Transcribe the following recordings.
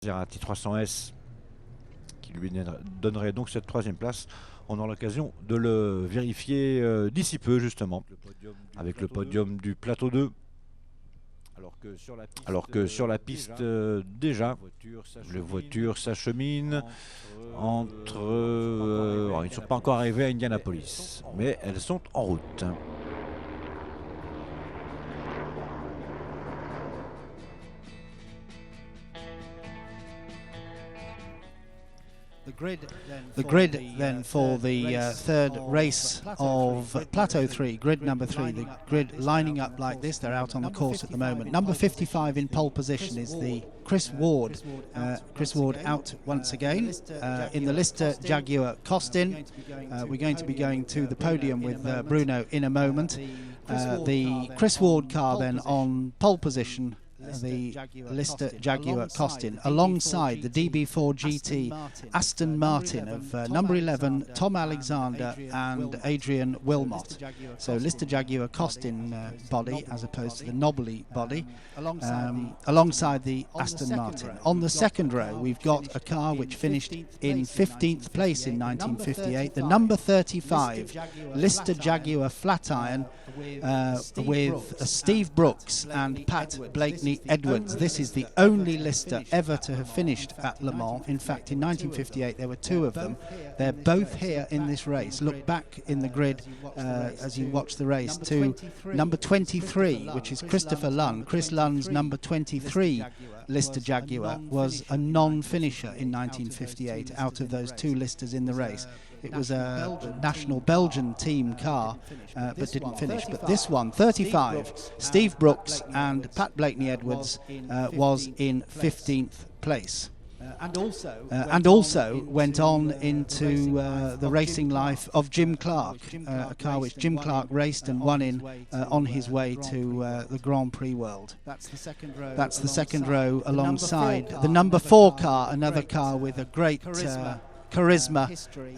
Maserati 300S qui lui donnerait donc cette troisième place. On aura l'occasion de le vérifier d'ici peu justement, avec le podium du plateau 2. Alors que sur la piste, déjà, les voitures s'acheminent entre... ils ne sont pas encore arrivés à Indianapolis, mais elles sont en route. The grid then for the third race of Plateau 3, grid number 3, the grid lining up like this. They're out on the course at the moment. Number 55 in pole position is the Chris Ward. Chris Ward out once again in the Lister Jaguar Costin. We're going to be going to the podium with Bruno in a moment. The Chris Ward car then on pole position, the Lister Jaguar Costin, alongside the DB4 GT Aston Martin of number 11 Tom Alexander and Adrian Wilmot. So Lister Jaguar Costin body as opposed to the Nobly body, alongside the Aston Martin. On the second row we've got a car which finished in 15th place in 1958, the number 35 Lister Jaguar Flatiron with Steve Brooks and Pat Blakeney Edwards. This is the only Lister ever to have finished at Le Mans. In fact, in 1958 there were two of them. They're both here in this race. Look back in the grid as you watch the race to number 23, which is Christopher Lunn. Chris Lunn's number 23 Lister Jaguar was a non-finisher in 1958 out of those two Listers in the race. It was a national Belgian team car, but didn't finish. But this one, 35, Steve Brooks and Pat Blakeney Edwards, was in 15th place. And also went on into the racing life of Jim Clark, a car which Jim Clark raced and won in on his way to the Grand Prix World. That's the second row alongside the number 4 car, another car with a great charisma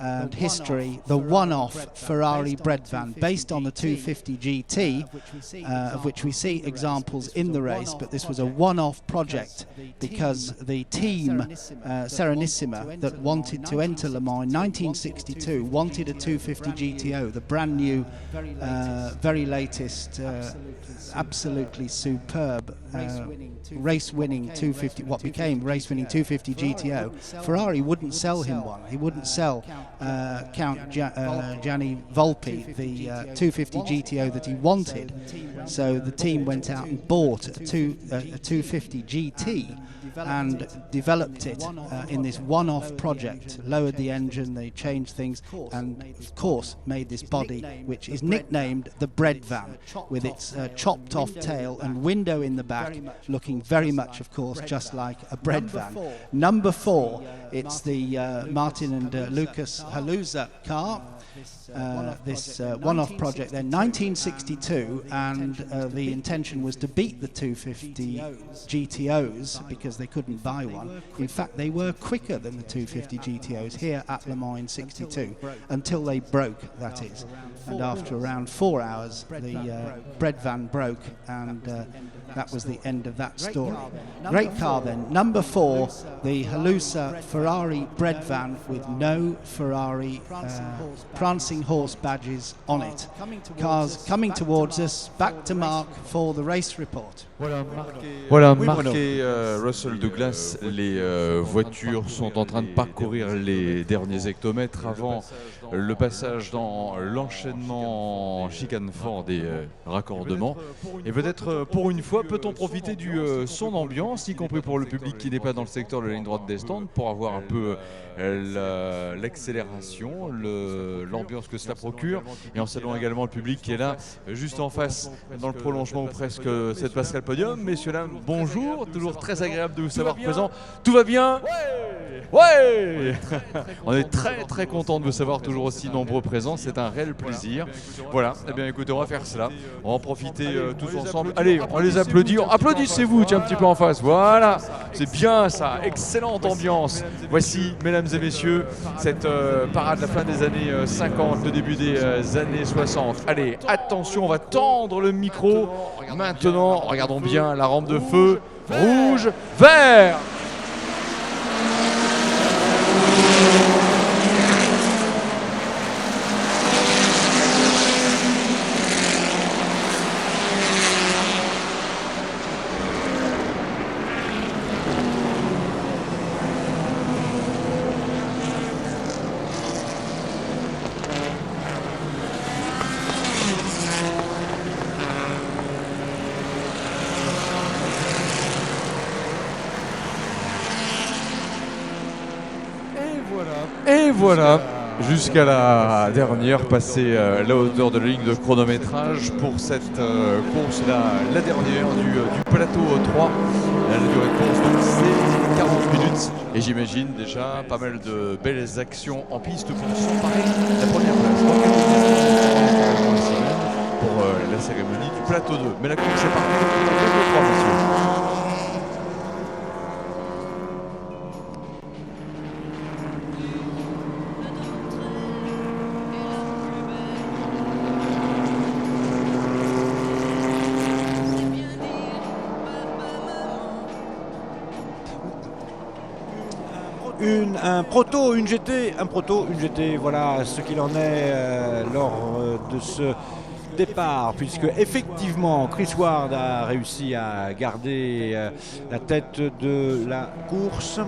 and history, the one-off Ferrari bread van based on the 250 GT, of which we see examples in the race, but this was a one-off project because the team Serenissima that wanted to enter Le Mans in 1962 wanted a 250 GTO, the brand new, very latest, absolutely superb race-winning 250, what became race-winning 250 GTO. Ferrari wouldn't sell him one. He wouldn't sell Count Gianni Volpi the 250 GTO that he wanted. So the team went out and bought a 250 GT and developed it in this one-off project, lowered the engine, they changed things, and of course made this body which is nicknamed the bread van, with its chopped off tail and window in the back, looking very much of course just like a bread van. Number 4, it's the Martin and Lucas Haluza car. This one-off project then 1962, and the intention was to beat the 250 GTOs because they couldn't buy one. In fact, they were quicker than the 250 GTOs here at Le Mans in 62 until they broke, that is. And after around 4 hours the bread van broke, and that was the end of that story. Great car then, number 4, the Halusa Ferrari bread van with no Ferrari prancing horse badges on it. Cars coming towards us. Back to Mark for the race report. Voilà, Mark et Russell Douglas, les voitures sont en train de parcourir les derniers hectomètres avant le passage dans l'enchaînement chicane fort des raccordements. Et peut-être pour une fois, peut-on profiter du son d'ambiance, y compris pour le public qui n'est pas dans le secteur de la ligne droite des stands, pour avoir un peu l'accélération, l'ambiance que cela procure, et en saluant également le public qui est là juste en face dans le prolongement ou presque cette passerelle podium. Messieurs, dames, bonjour, toujours très agréable de vous savoir présent. Tout va bien? Ouais. On est très très content de vous savoir toujours aussi nombreux présents, c'est un réel plaisir. Voilà, eh bien écoutez, on va faire cela, on va en profiter tous ensemble. Allez, on les applaudit, applaudissez-vous, tiens, un petit peu en face, voilà, c'est bien ça, excellente ambiance. Voici, mesdames et messieurs, cette parade de la fin des années 50, le début des années 60. Allez, attention, on va tendre le micro. Maintenant, regardons bien la rampe de feu. Rouge, vert. Et voilà, jusqu'à la dernière, passer la hauteur de la ligne de chronométrage pour cette course-là, la dernière du plateau 3. La durée de course, donc c'est 40 minutes. Et j'imagine déjà pas mal de belles actions en piste pour s'emparer la première place. Donc, pour la cérémonie du plateau 2. Mais la course est partie pour le plateau 3, messieurs. Un proto, une GT, voilà ce qu'il en est lors de ce départ, puisque effectivement Chris Ward a réussi à garder la tête de la course. On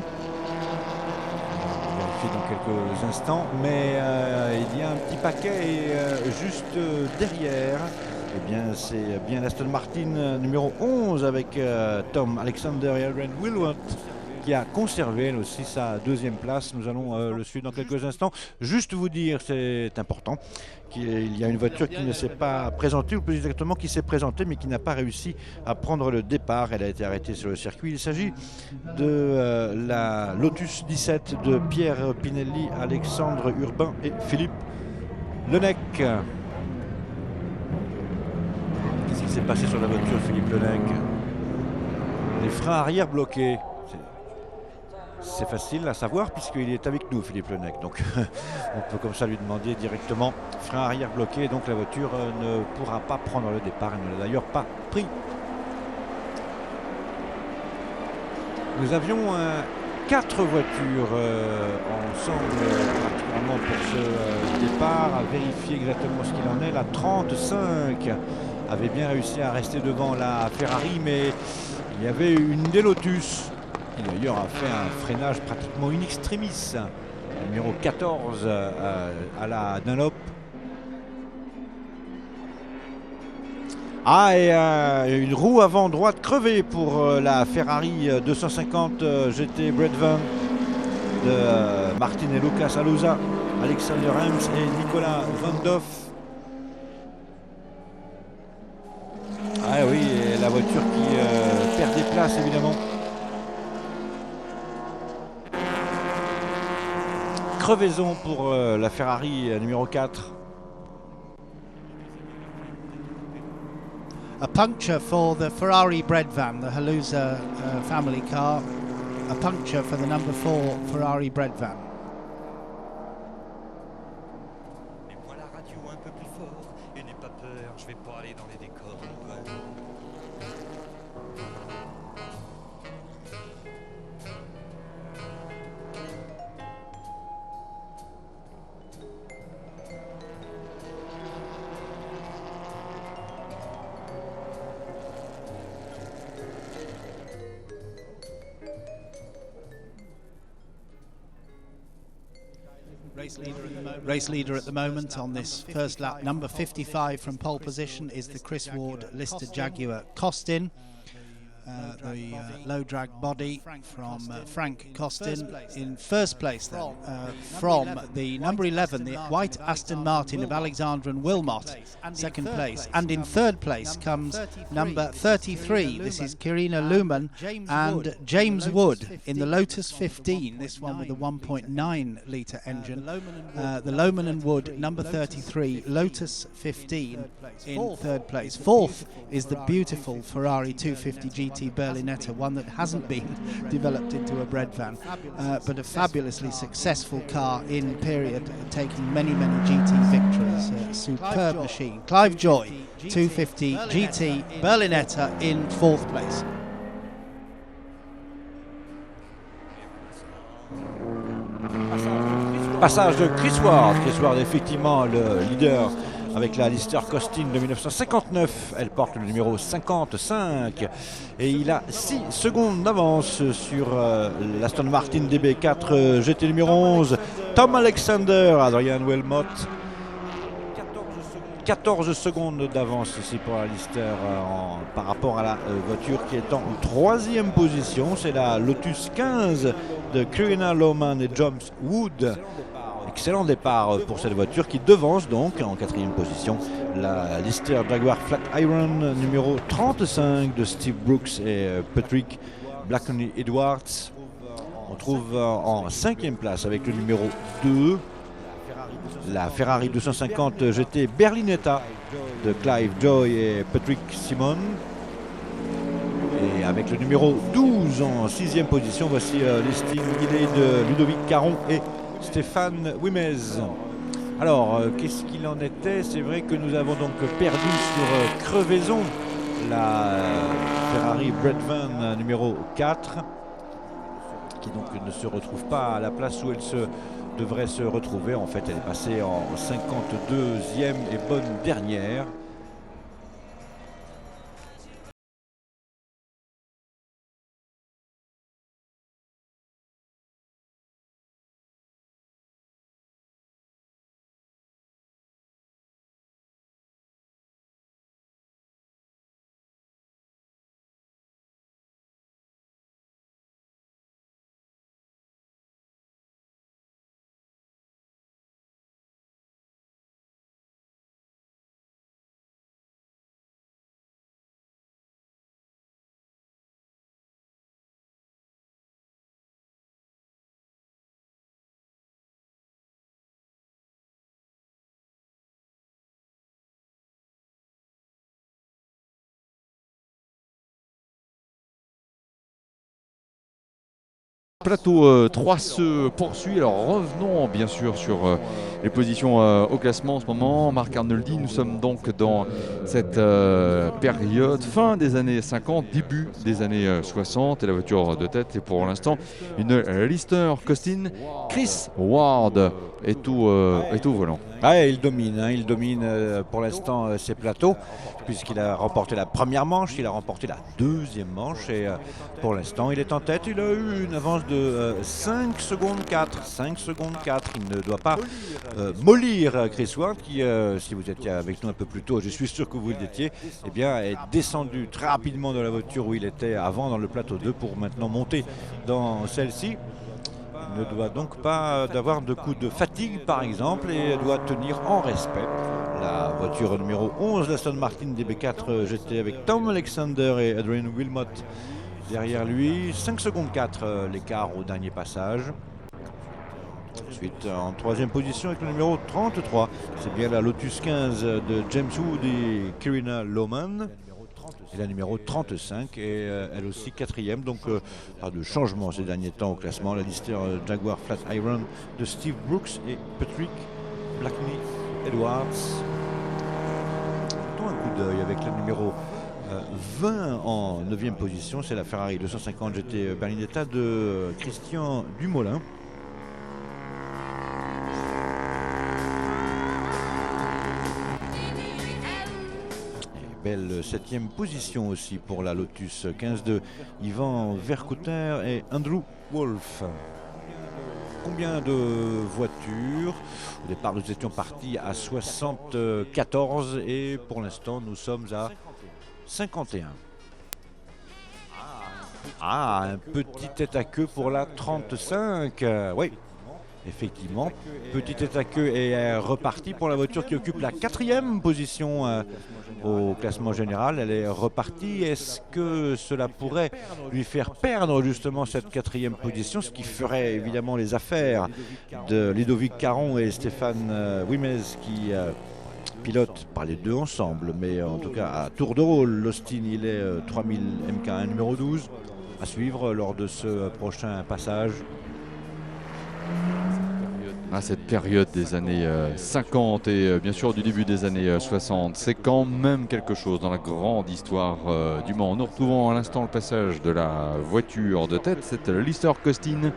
va vérifier dans quelques instants, mais il y a un petit paquet juste derrière. Eh bien, c'est bien Aston Martin numéro 11 avec Tom Alexander et Adrian Wilmot qui a conservé elle aussi sa deuxième place. Nous allons le suivre dans quelques instants. Juste vous dire, c'est important, qu'il y a une voiture qui ne s'est pas présentée, ou plus exactement qui s'est présentée mais qui n'a pas réussi à prendre le départ. Elle a été arrêtée sur le circuit. Il s'agit de la Lotus 17 de Pierre Pinelli, Alexandre Urbain et Philippe Lenec. Qu'est-ce qui s'est passé sur la voiture, Philippe Lenec? Les freins arrière bloqués. C'est facile à savoir puisqu'il est avec nous, Philippe Lenec. Donc on peut comme ça lui demander directement. Frein arrière bloqué, donc la voiture ne pourra pas prendre le départ. Elle ne l'a d'ailleurs pas pris. Nous avions 4 voitures ensemble, particulièrement pour ce départ, à vérifier exactement ce qu'il en est. La 35 avait bien réussi à rester devant la Ferrari, mais il y avait une des Lotus qui d'ailleurs a fait un freinage pratiquement in extremis, numéro 14 à la Dunlop. Ah, et une roue avant droite crevée pour la Ferrari 250 GT Bredvan de Martin et Lucas Alusa, Alexander Hems et Nicolas Van Doff. Ah oui, et la voiture qui perd des places évidemment. Crevaison pour la Ferrari numéro 4. A puncture for the Ferrari Bredvan, the Halusa family car. A puncture for the number 4 Ferrari Bredvan. Mets-moi la radio un peu plus fort et n'aie pas peur, je vais pas aller dans les décors, Antoine. Race leader at the moment on this first lap, number 55 from pole position, is the Chris Ward listed Jaguar Costin. The low drag body from Frank Costin. In first place then, from the number 11, the white Aston Martin of Alexander and Wilmot, second place. And in third place comes number 33, this is Kirina Luhmann and James Wood in the Lotus 15, this one with a 1.9 litre engine. The Lohmann and Wood, number 33, Lotus 15 in third place. Fourth is the beautiful Ferrari 250 GT Berlinetta, one that hasn't been developed into a Bredvan, but a fabulously successful car in period, taking many GT victories. A superb machine. Clive Joy, 250 GT Berlinetta in fourth place. Passage de Chris Ward. Chris Ward, effectivement, le leader avec la Lister Costin de 1959. Elle porte le numéro 55 et il a 6 secondes d'avance sur l'Aston Martin DB4 GT numéro 11. Tom Alexander, Adrian Wilmot. 14 secondes 14 secondes d'avance ici pour la Lister par rapport à la voiture qui est en 3e position. C'est la Lotus 15 de Karina Lohmann et James Wood. Excellent départ pour cette voiture qui devance donc en 4e position la Lister Jaguar Flatiron numéro 35 de Steve Brooks et Patrick Blackney Edwards. On trouve en 5e place avec le numéro 2 la Ferrari 250 GT Berlinetta de Clive Joy et Patrick Simon. Et avec le numéro 12 en 6e position, voici listing guidé de Ludovic Caron et Stéphane Wimez. Alors, qu'est-ce qu'il en était? C'est vrai que nous avons donc perdu sur crevaison la Ferrari Brett Van numéro 4, qui donc ne se retrouve pas à la place où elle devrait se retrouver. En fait, elle est passée en 52e et bonne dernière. Plateau 3 se poursuit. Alors revenons bien sûr sur les positions au classement en ce moment. Marc Arnoldi, nous sommes donc dans cette période fin des années 50, début des années 60 et la voiture de tête est pour l'instant une Lister Costin. Chris Ward est tout volant. Ouais, il domine pour l'instant ces plateaux, puisqu'il a remporté la première manche, il a remporté la deuxième manche et pour l'instant il est en tête. Il a eu une avance de 5 secondes 4. Il ne doit pas mollir Chris Ward qui, si vous étiez avec nous un peu plus tôt, je suis sûr que vous l'étiez, eh bien, est descendu très rapidement de la voiture où il était avant dans le plateau 2 pour maintenant monter dans celle-ci. Il ne doit donc pas d'avoir de coup de fatigue par exemple et doit tenir en respect la voiture numéro 11, l'Aston Martin DB4 GT avec Tom Alexander et Adrian Wilmot derrière lui. 5 secondes 4 l'écart au dernier passage. Ensuite en 3e position avec le numéro 33, c'est bien la Lotus 15 de James Wood et Karina Lohmann. Et la numéro 35 et elle aussi 4e, donc pas de changement ces derniers temps au classement. La Lister Jaguar Flatiron de Steve Brooks et Patrick Blackney Edwards. Mettons un coup d'œil avec le numéro 20 en 9e position, c'est la Ferrari 250 GT Berlinetta de Christian Dumoulin. Belle 7e position aussi pour la Lotus 15 de Ivan Vercouter et Andrew Wolf. Combien de voitures? Au départ nous étions partis à 74 et pour l'instant nous sommes à 51. Ah, un petit tête à queue pour la 35. Oui, effectivement, petit tête à queue est reparti pour la voiture qui occupe la 4e position au classement général. Elle est repartie. Est-ce que cela pourrait lui faire perdre justement cette 4e position, ce qui ferait évidemment les affaires de Ludovic Caron et Stéphane Wimez qui pilotent pas les deux ensemble, mais en tout cas à tour de rôle. L'Austin, il est 3000 MK1 numéro 12 à suivre lors de ce prochain passage. À cette période des années 50 et bien sûr du début des années 60, c'est quand même quelque chose dans la grande histoire du Mans. Nous retrouvons à l'instant le passage de la voiture de tête, cette Lister Costin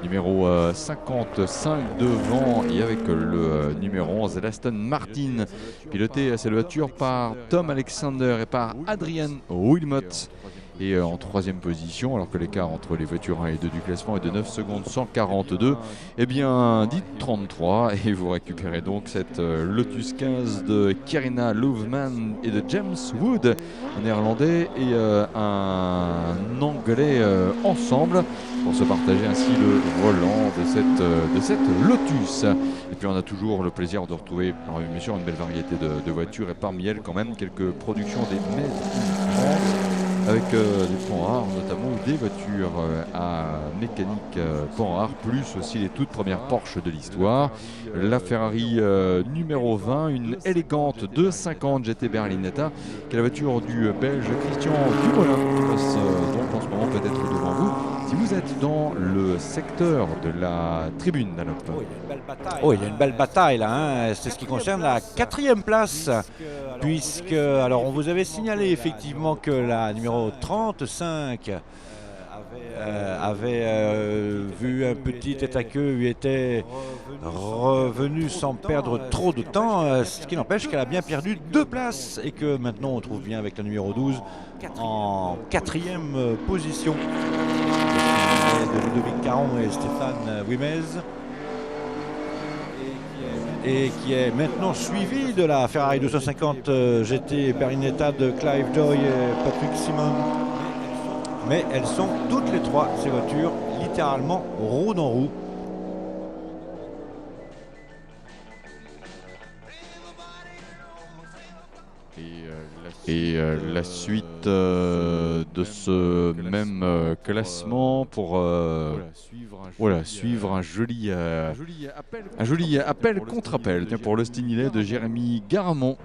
numéro 55 devant et avec le numéro 11 l'Aston Martin piloté à cette voiture par Tom Alexander et par Adrian Wilmot. Et en troisième position, alors que l'écart entre les voitures 1 et 2 du classement est de 9 secondes 142, eh bien dites 33, et vous récupérez donc cette Lotus 15 de Kierina Louvman et de James Wood, un néerlandais et un anglais ensemble, pour se partager ainsi le volant de cette Lotus. Et puis on a toujours le plaisir de retrouver, alors bien sûr, une belle variété de voitures, et parmi elles quand même quelques productions des Made in France, avec des points rares notamment, ou des voitures à mécanique points rares, plus aussi les toutes premières Porsche de l'histoire. La Ferrari numéro 20, une élégante 250 GT Berlinetta, qui est la voiture du Belge Christian Dumoulin, qui passe donc en ce moment peut-être devant vous, si vous êtes dans le secteur de la tribune d'Alop. Oh, il y a une belle bataille là, hein. C'est ce qui concerne la 4e place, puisque alors on vous avait signalé effectivement que la numéro 35 avait vu un petit tête à queue, lui était revenu sans perdre trop de temps, ce qui n'empêche qu'elle a bien perdu 2 places et que maintenant on trouve bien avec la numéro 12 en 4e position de Ludovic Caron et Stéphane Wimez, et qui est maintenant suivi de la Ferrari 250 GT Berlinetta de Clive Doyle et Patrick Simon. Mais elles sont toutes les trois, ces voitures, littéralement roue dans roue. Et la suite de ce même classement pour suivre un joli appel contre appel pour le Stignolet de Jérémy Garamond.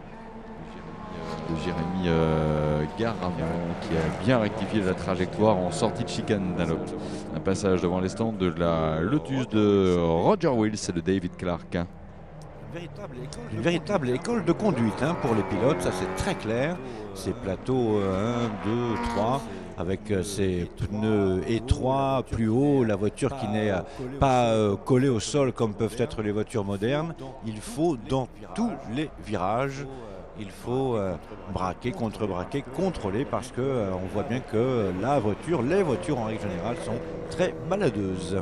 Garamond qui a bien rectifié la trajectoire en sortie de chicane d'Alop. Un passage devant les stands de la Lotus de Roger Wills et de David Clark. Une véritable école de conduite pour les pilotes, ça c'est très clair. Ces plateaux 1, 2, 3, avec ces pneus étroits, plus haut, la voiture qui n'est pas collée au sol comme peuvent être les voitures modernes. Il faut dans tous les virages, il faut braquer, contre-braquer, contrôler, parce que on voit bien que les voitures en règle générale sont très baladeuses.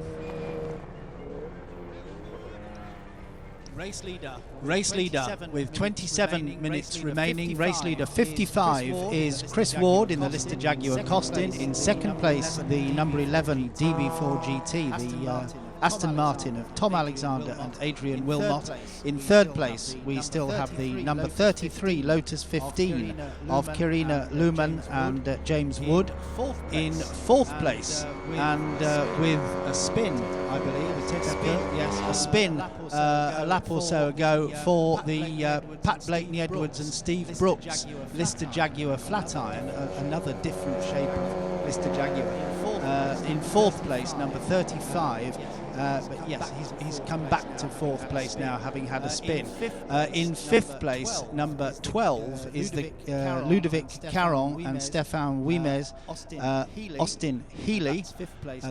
Race leader with 27 minutes remaining. Race leader 55 is Chris Ward in the Lister Jaguar Costin. In second place, the number 11 DB4 GT, the Aston Martin of Tom Alexander and Adrian Wilmot. In third place, we still have the number 33 Lotus 15 of Kierina Luhmann and James Wood. In fourth place, and with a spin, I believe, a spin a lap or so ago for the Pat Blakeney Edwards and Steve Brooks Lister Jaguar flat iron, another different shape of Lister Jaguar. In fourth place, number 35. But yes, he's come back to fourth place now, having had a spin. In fifth place, number 12 is the Ludovic Caron and Stéphane Wimez, Austin Healy.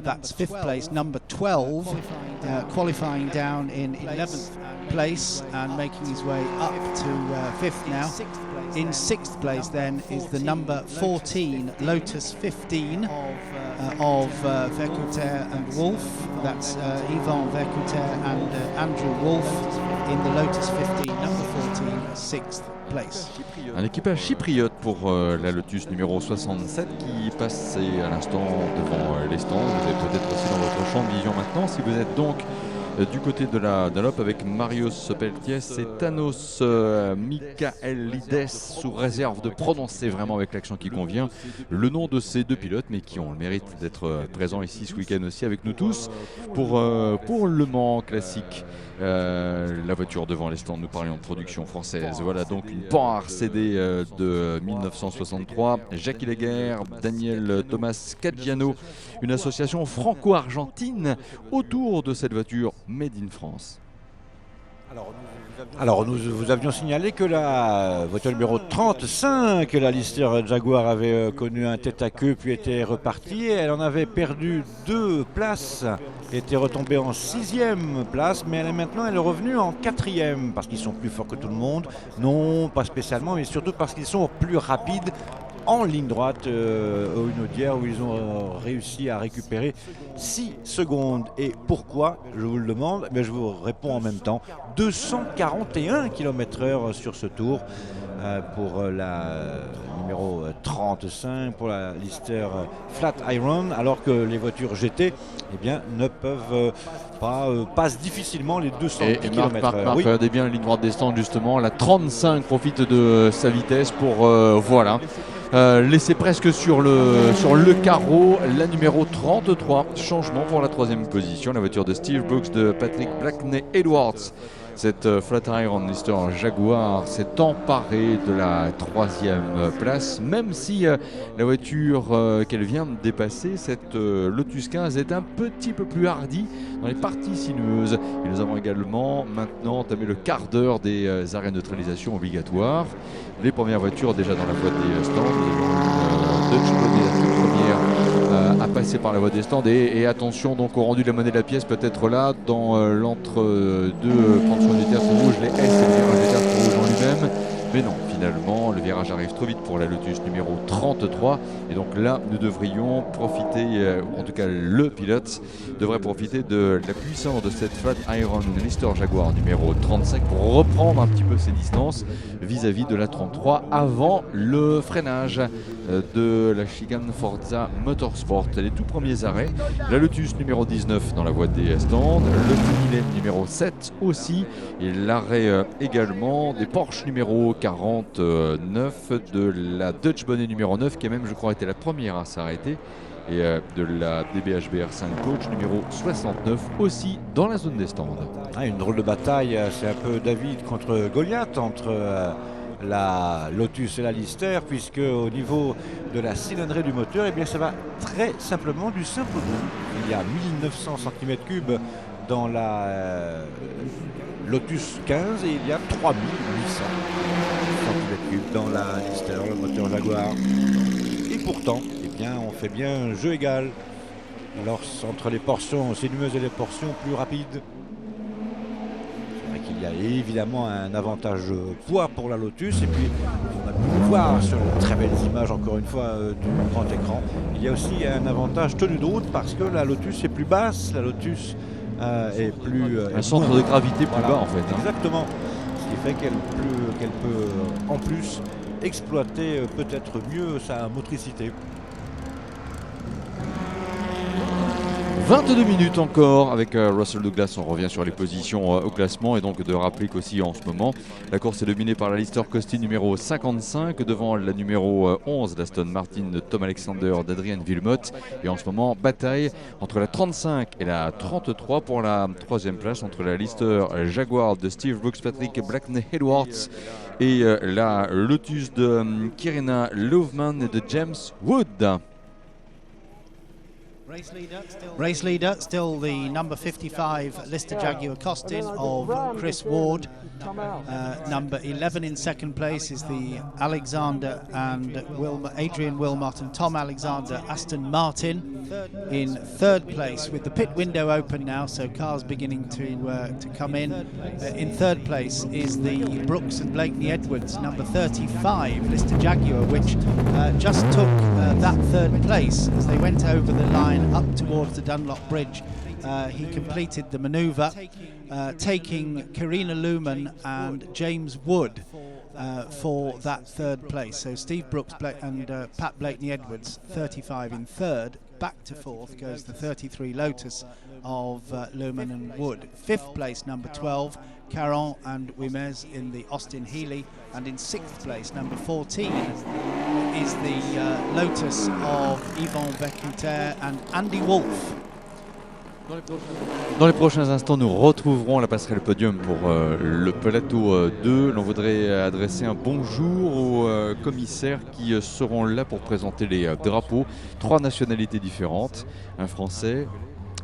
That's fifth place. Number 12, qualifying down in 11th place and making his way up to fifth now. In sixth place then is the number 14 Lotus 15 of Vercouter and Wolf. That's Yvan Vercouter and Andrew Wolf in the Lotus 15, number 14, sixth place. Un équipage chypriote pour la Lotus numéro 67 qui passe à l'instant devant les stands. Vous êtes peut-être aussi dans votre champ de vision maintenant. Si vous êtes donc du côté de la Dunlop avec Marius Peltiès et Thanos Michaelides, sous réserve de prononcer vraiment avec l'accent qui convient le nom de ces deux pilotes, mais qui ont le mérite d'être présents ici ce week-end aussi avec nous tous pour Le Mans classique. La voiture devant les stands, nous parlions de production française. Voilà donc une Panhard CD de 1963, Jacques Laguerre, Daniel Thomas Caggiano, une association franco-argentine autour de cette voiture Made in France. Alors nous vous avions signalé que la voiture numéro 35, la Lister Jaguar, avait connu un tête à queue puis était repartie. Elle en avait perdu 2 places, était retombée en 6e place, mais elle est revenue en 4e parce qu'ils sont plus forts que tout le monde. Non, pas spécialement, mais surtout parce qu'ils sont plus rapides en ligne droite une audière où ils ont réussi à récupérer 6 secondes. Et pourquoi, je vous le demande, mais je vous réponds en même temps. 241 km/h sur ce tour pour la numéro 35 pour la Lister Flatiron, alors que les voitures GT ne peuvent passent difficilement les 200 km/h. Marc, regardez bien la ligne droite des stands justement. La 35 profite de sa vitesse pour laisser presque sur le carreau la numéro 33. Changement pour la 3e position, la voiture de Steve Brooks, de Patrick Blackney-Edwards. Cette Flatiron Lister Jaguar s'est emparée de la 3e place, même si la voiture qu'elle vient de dépasser, cette Lotus 15, est un petit peu plus hardie dans les parties sinueuses. Et nous avons également maintenant entamé le quart d'heure des arrêts de neutralisation obligatoires. Les premières voitures déjà dans la voie des stands. Nous avons Dutch Bonnet, la toute première à passer par la voie des stands. Et attention donc au rendu de la monnaie de la pièce, peut-être là dans l'entre-deux pensions du tertre rouge, les S et le virage du tertre rouge en lui-même. Mais non, finalement, le virage arrive trop vite pour la Lotus numéro 33. Et donc là, nous devrions profiter, en tout cas le pilote devrait profiter de la puissance de cette Flatiron Lister Jaguar numéro 35 pour reprendre un petit peu ses distances vis-à-vis de la 33 avant le freinage de la chicane Forza Motorsport. Les tout premiers arrêts, la Lotus numéro 19 dans la voie des stands, le Mylène numéro 7 aussi, et l'arrêt également des Porsche numéro 49, de la Dutch Bonnet numéro 9 qui a même, je crois, été la première à s'arrêter, et de la DBHBR5 Coach numéro 69 aussi dans la zone des stands. Une drôle de bataille, c'est un peu David contre Goliath entre la Lotus et la Lister, puisque au niveau de la cylindrée du moteur, ça va très simplement du simple au double. Il y a 1900 cm3 dans la Lotus 15 et il y a 3800 cm3 dans la Lister, le moteur Jaguar. Et pourtant, on fait bien un jeu égal entre les portions sinueuses et les portions plus rapides. Il y a évidemment un avantage poids pour la Lotus, et puis on a pu le voir sur les très belles images encore une fois du grand écran. Il y a aussi un avantage tenue de route parce que la Lotus est plus basse, la Lotus est plus... un centre de gravité plus bas en fait. Exactement, ce qui fait qu'elle peut en plus exploiter peut-être mieux sa motricité. 22 minutes encore avec Russell Douglas. On revient sur les positions au classement, et donc de rappeler qu'aussi en ce moment la course est dominée par la Lister Costin numéro 55 devant la numéro 11 d'Aston Martin de Tom Alexander d'Adrian Villemot, et en ce moment bataille entre la 35 et la 33 pour la 3e place entre la Lister Jaguar de Steve Brooks, Patrick Blackney-Edwards et la Lotus de Kirina Loveman et de James Wood. Race leader, still the number 55 Lister Jaguar Costin of Chris Ward. Number 11 in second place is the Alexander and Adrian Wilmot and Tom Alexander Aston Martin. In third place, with the pit window open now, so cars beginning to come in. In third place is the Brooks and Blakeney Edwards, number 35 Lister Jaguar, which just took that third place as they went over the line up towards the Dunlop Bridge. He completed the manoeuvre, taking Karina Luman and James Wood for that third place. So Steve Brooks and Pat Blakeney-Edwards, 35 in third. Back to fourth goes the 33 Lotus of Luman and Wood. Fifth place, number 12, Caron and Wimez in the Austin Healey. And in sixth place, number 14, is the Lotus of Yvon Becuter and Andy Wolf. Dans les prochains instants, nous retrouverons la passerelle podium pour le plateau 2. L'on voudrait adresser un bonjour aux commissaires qui seront là pour présenter les drapeaux. 3 nationalités différentes, un Français,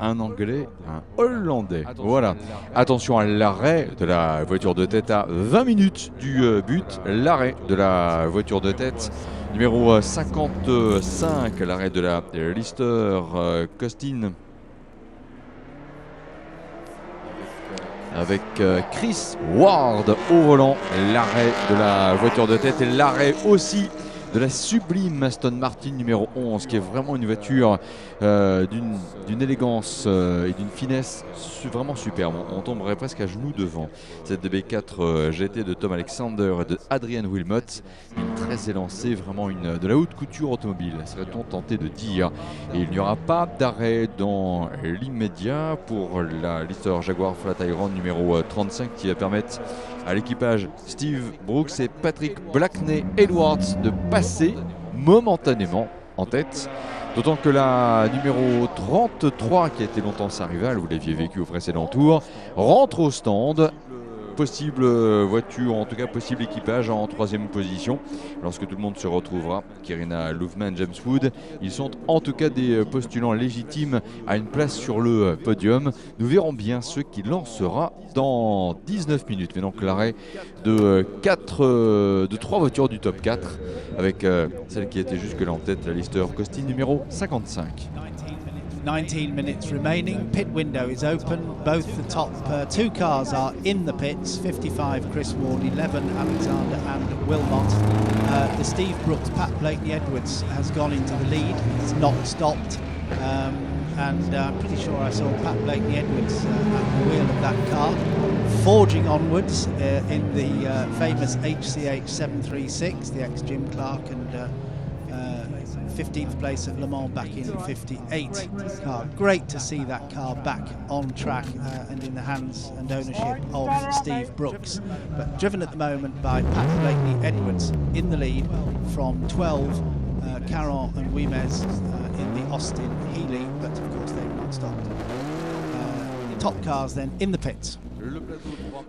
un Anglais, un Hollandais. Voilà. Attention à l'arrêt de la voiture de tête à 20 minutes du but. L'arrêt de la voiture de tête numéro 55, l'arrêt de la Lister Costin. Avec Chris Ward au volant, l'arrêt de la voiture de tête et l'arrêt aussi de la sublime Aston Martin numéro 11, qui est vraiment une voiture d'une élégance et d'une finesse vraiment superbe. On tomberait presque à genoux devant cette DB4 GT de Tom Alexander et de Adrian Wilmot, une très élancée, vraiment de la haute couture automobile, serait-on tenté de dire. Et il n'y aura pas d'arrêt dans l'immédiat pour la Lister Jaguar Flatiron numéro 35, qui va permettre à l'équipage Steve Brooks et Patrick Blackney-Edwards de passer momentanément en tête. D'autant que la numéro 33, qui a été longtemps sa rivale, vous l'aviez vécu au précédent tour, rentre au stand. Possible voiture, en tout cas possible équipage en 3e position lorsque tout le monde se retrouvera. Kirina Louvman, James Wood, ils sont en tout cas des postulants légitimes à une place sur le podium. Nous verrons bien ce qui lancera dans 19 minutes. Mais donc l'arrêt de 3 voitures du top 4 avec celle qui était jusque-là en tête, la Lister Costin numéro 55. 19 minutes remaining. Pit window is open. Both the top 2 cars are in the pits. 55 Chris Ward, 11 Alexander and Wilmot. The Steve Brooks, Pat Blakeney Edwards has gone into the lead. It's not stopped. And I'm pretty sure I saw Pat Blakeney Edwards at the wheel of that car, forging onwards in the famous HCH 736, the ex-Jim Clark and 15th place at Le Mans back in 58 car. Great to see that car back on track and in the hands and ownership of Steve Brooks, but driven at the moment by Pat Blakeney Edwards in the lead from 12 Caron and Wimes in the Austin Healey, but of course they've not stopped. Top cars then in the pits.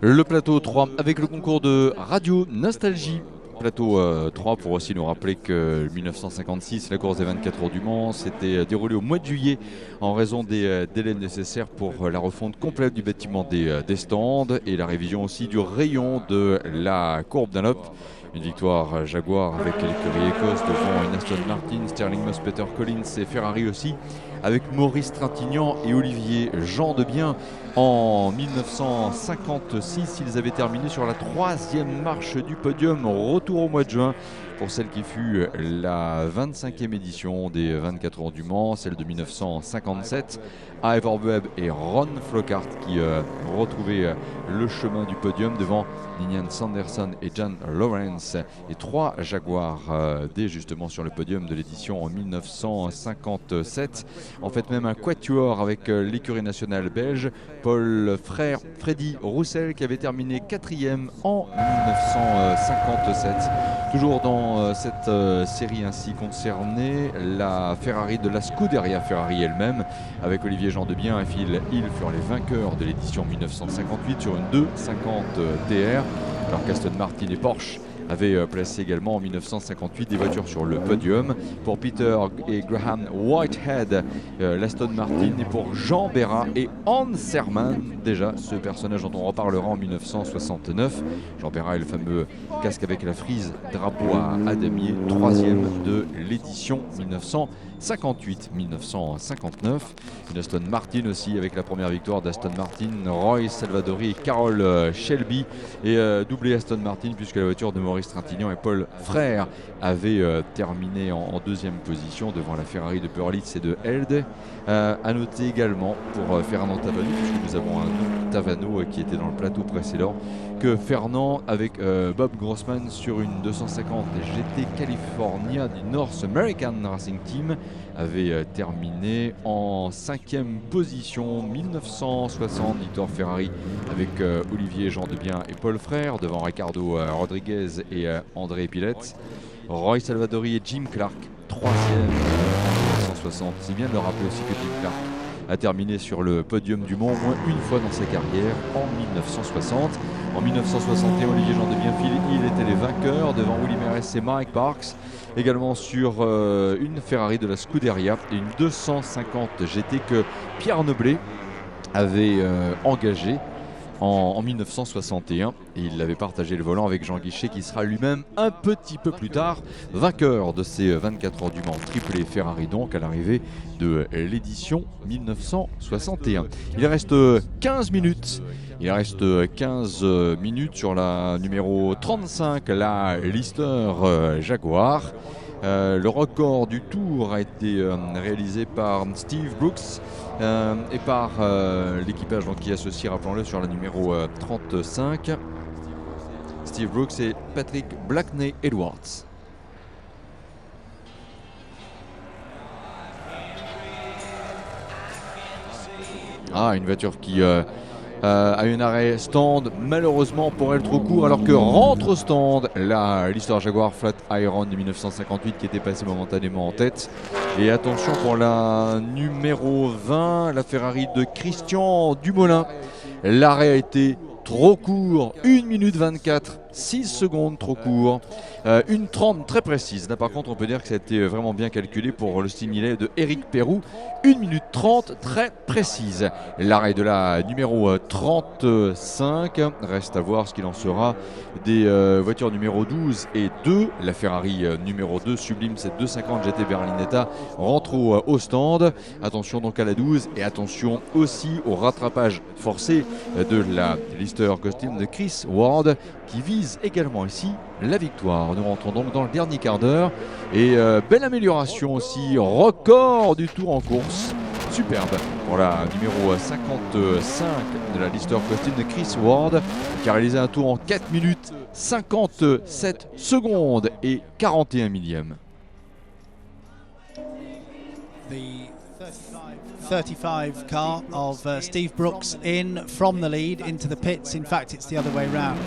Le plateau 3 avec le concours de Radio Nostalgie. Plateau 3 pour aussi nous rappeler que 1956, la course des 24 heures du Mans s'était déroulée au mois de juillet en raison des délais nécessaires pour la refonte complète du bâtiment des stands et la révision aussi du rayon de la courbe Dunlop. Une victoire Jaguar avec l'écurie Écosse devant une Aston Martin, Sterling Moss, Peter Collins et Ferrari aussi, avec Maurice Trintignant et Olivier Jean Debien. En 1956, ils avaient terminé sur la 3e marche du podium. Retour au mois de juin pour celle qui fut la 25e édition des 24 heures du Mans, celle de 1957. Ivor Webb et Ron Flockhart qui retrouvaient le chemin du podium devant Ninian Sanderson et Jan Lawrence, et 3 Jaguars dès justement sur le podium de l'édition en 1957. En fait même un quatuor avec l'écurie nationale belge, Paul Frère, Freddy Roussel qui avait terminé 4e en 1957. Toujours dans cette série ainsi concernée, la Ferrari de la Scuderia Ferrari elle-même, avec Olivier Jean Debien et Phil Hill furent les vainqueurs de l'édition 1958 sur une 250 TR, alors qu'Aston Martin et Porsche avaient placé également en 1958 des voitures sur le podium. Pour Peter et Graham Whitehead, l'Aston Martin, et pour Jean Berra et Hans Hermann, déjà ce personnage dont on reparlera en 1969. Jean Berra est le fameux casque avec la frise, drapeau à damier, 3e de l'édition 1958-1959. Une Aston Martin aussi avec la première victoire d'Aston Martin, Roy Salvadori et Carroll Shelby, et doublé Aston Martin puisque la voiture de Maurice Trintignant et Paul Frère avait terminé en 2e position devant la Ferrari de Perlitz et de Helde. À noter également pour Fernand Tavano, puisque nous avons un Tavano qui était dans le plateau précédent, que Fernand avec Bob Grossman sur une 250 GT California du North American Racing Team avait terminé en 5e position. 1960, victoire Ferrari avec Olivier Jean Debien et Paul Frère devant Ricardo Rodriguez et André Pilette. Roy Salvadori et Jim Clark 3e en 1960. C'est bien de le rappeler aussi que Jim Clark a terminé sur le podium du Mans au moins une fois dans sa carrière en 1960. En 1961, Olivier Jean Debien, Phil Hill étaient les vainqueurs devant Willy Merès et Mike Parks. Également sur une Ferrari de la Scuderia et une 250 GT que Pierre Noblet avait engagée en 1961 et il avait partagé le volant avec Jean Guichet qui sera lui-même un petit peu plus tard vainqueur de ces 24 heures du Mans triplé Ferrari donc à l'arrivée de l'édition 1961. Il reste 15 minutes. Il reste 15 minutes sur la numéro 35, la Lister Jaguar. Le record du tour a été réalisé par Steve Brooks et par l'équipage qui est associé, rappelons-le, sur la numéro 35. Steve Brooks et Patrick Blackney Edwards. Une voiture qui a un arrêt stand, malheureusement pour elle trop court, alors que rentre au stand la Lister Jaguar Flat Iron de 1958 qui était passée momentanément en tête. Et attention pour la numéro 20, la Ferrari de Christian Dumoulin. L'arrêt a été trop court, 1 minute 24, 6 secondes trop court, une 30 très précise. Là par contre on peut dire que ça a été vraiment bien calculé pour le signalet de Eric Perrou, 1 minute 30 très précise. L'arrêt de la numéro 35, reste à voir ce qu'il en sera des voitures numéro 12 et 2. La Ferrari numéro 2 Sublime, cette 250 GT Berlinetta rentre au stand. Attention donc à la 12 et attention aussi au rattrapage forcé de la Lister Costume de Chris Ward qui vise également ici la victoire. Nous rentrons donc dans le dernier quart d'heure et belle amélioration aussi, record du tour en course, superbe pour la numéro 55 de la Lister Costume de Chris Ward qui a réalisé un tour en 4 minutes 57 secondes et 41 millièmes. The 35 car of Steve Brooks in from the lead into the pits. In fact, it's the other way round.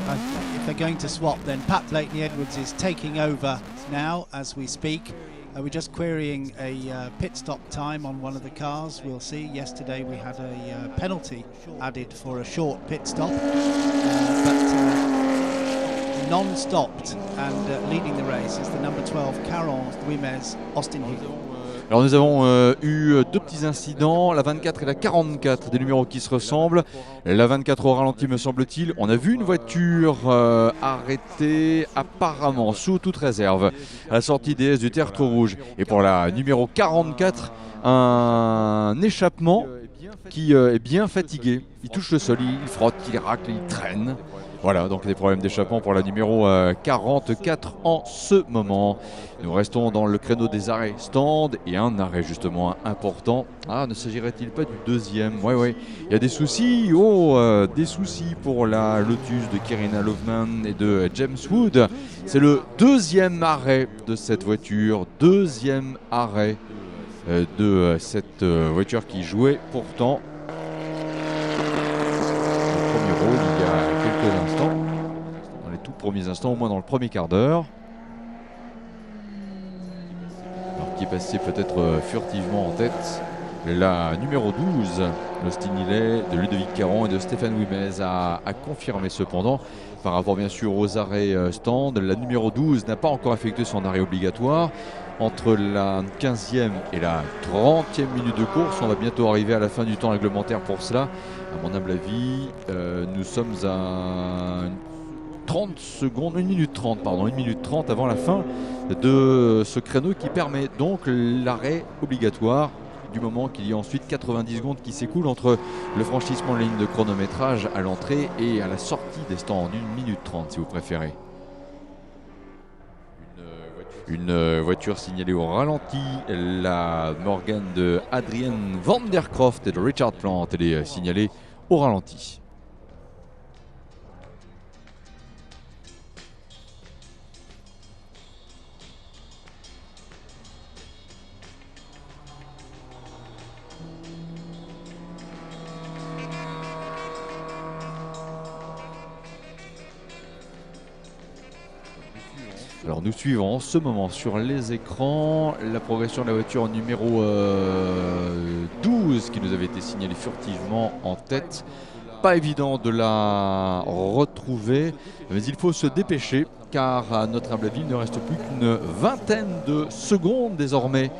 If they're going to swap, then Pat Blakeney Edwards is taking over now as we speak. We're just querying a pit stop time on one of the cars. We'll see. Yesterday we had a penalty added for a short pit stop, but non-stopped and leading the race is the number 12 Caron Guimez Austin Hill. Alors nous avons eu deux petits incidents, la 24 et la 44, des numéros qui se ressemblent. La 24 au ralenti me semble-t-il. On a vu une voiture arrêtée apparemment sous toute réserve à la sortie des S du Tertre Rouge. Et pour la numéro 44, un échappement qui est bien fatigué. Il touche le sol, il frotte, il racle, il traîne. Voilà, donc des problèmes d'échappement pour la numéro 44 en ce moment. Nous restons dans le créneau des arrêts stand et un arrêt justement important. Ne s'agirait-il pas du deuxième? Oui, il y a des soucis. Des soucis pour la Lotus de Kirina Loveman et de James Wood. C'est le deuxième arrêt de cette voiture. Deuxième arrêt de cette voiture qui jouait pourtant le premier rôle il y a quelques instants, dans les tout premiers instants, au moins dans le premier quart d'heure. Alors qui est passé peut-être furtivement en tête, la numéro 12, le Stignilet de Ludovic Caron et de Stéphane Wimez a confirmé cependant par rapport bien sûr aux arrêts stand. La numéro 12 n'a pas encore effectué son arrêt obligatoire. Entre la 15e et la 30e minute de course, on va bientôt arriver à la fin du temps réglementaire pour cela. À mon humble avis, nous sommes à 30 secondes, 1 minute 30 avant la fin de ce créneau qui permet donc l'arrêt obligatoire, du moment qu'il y a ensuite 90 secondes qui s'écoulent entre le franchissement de la ligne de chronométrage à l'entrée et à la sortie des stands en 1 minute 30 si vous préférez. Une voiture signalée au ralenti, la Morgan de Adrian Van der Croft et de Richard Plant, elle est signalée au ralenti. Alors nous suivons en ce moment sur les écrans la progression de la voiture numéro 12 qui nous avait été signalée furtivement en tête. Pas évident de la retrouver, mais il faut se dépêcher car à notre humble avis il ne reste plus qu'une vingtaine de secondes désormais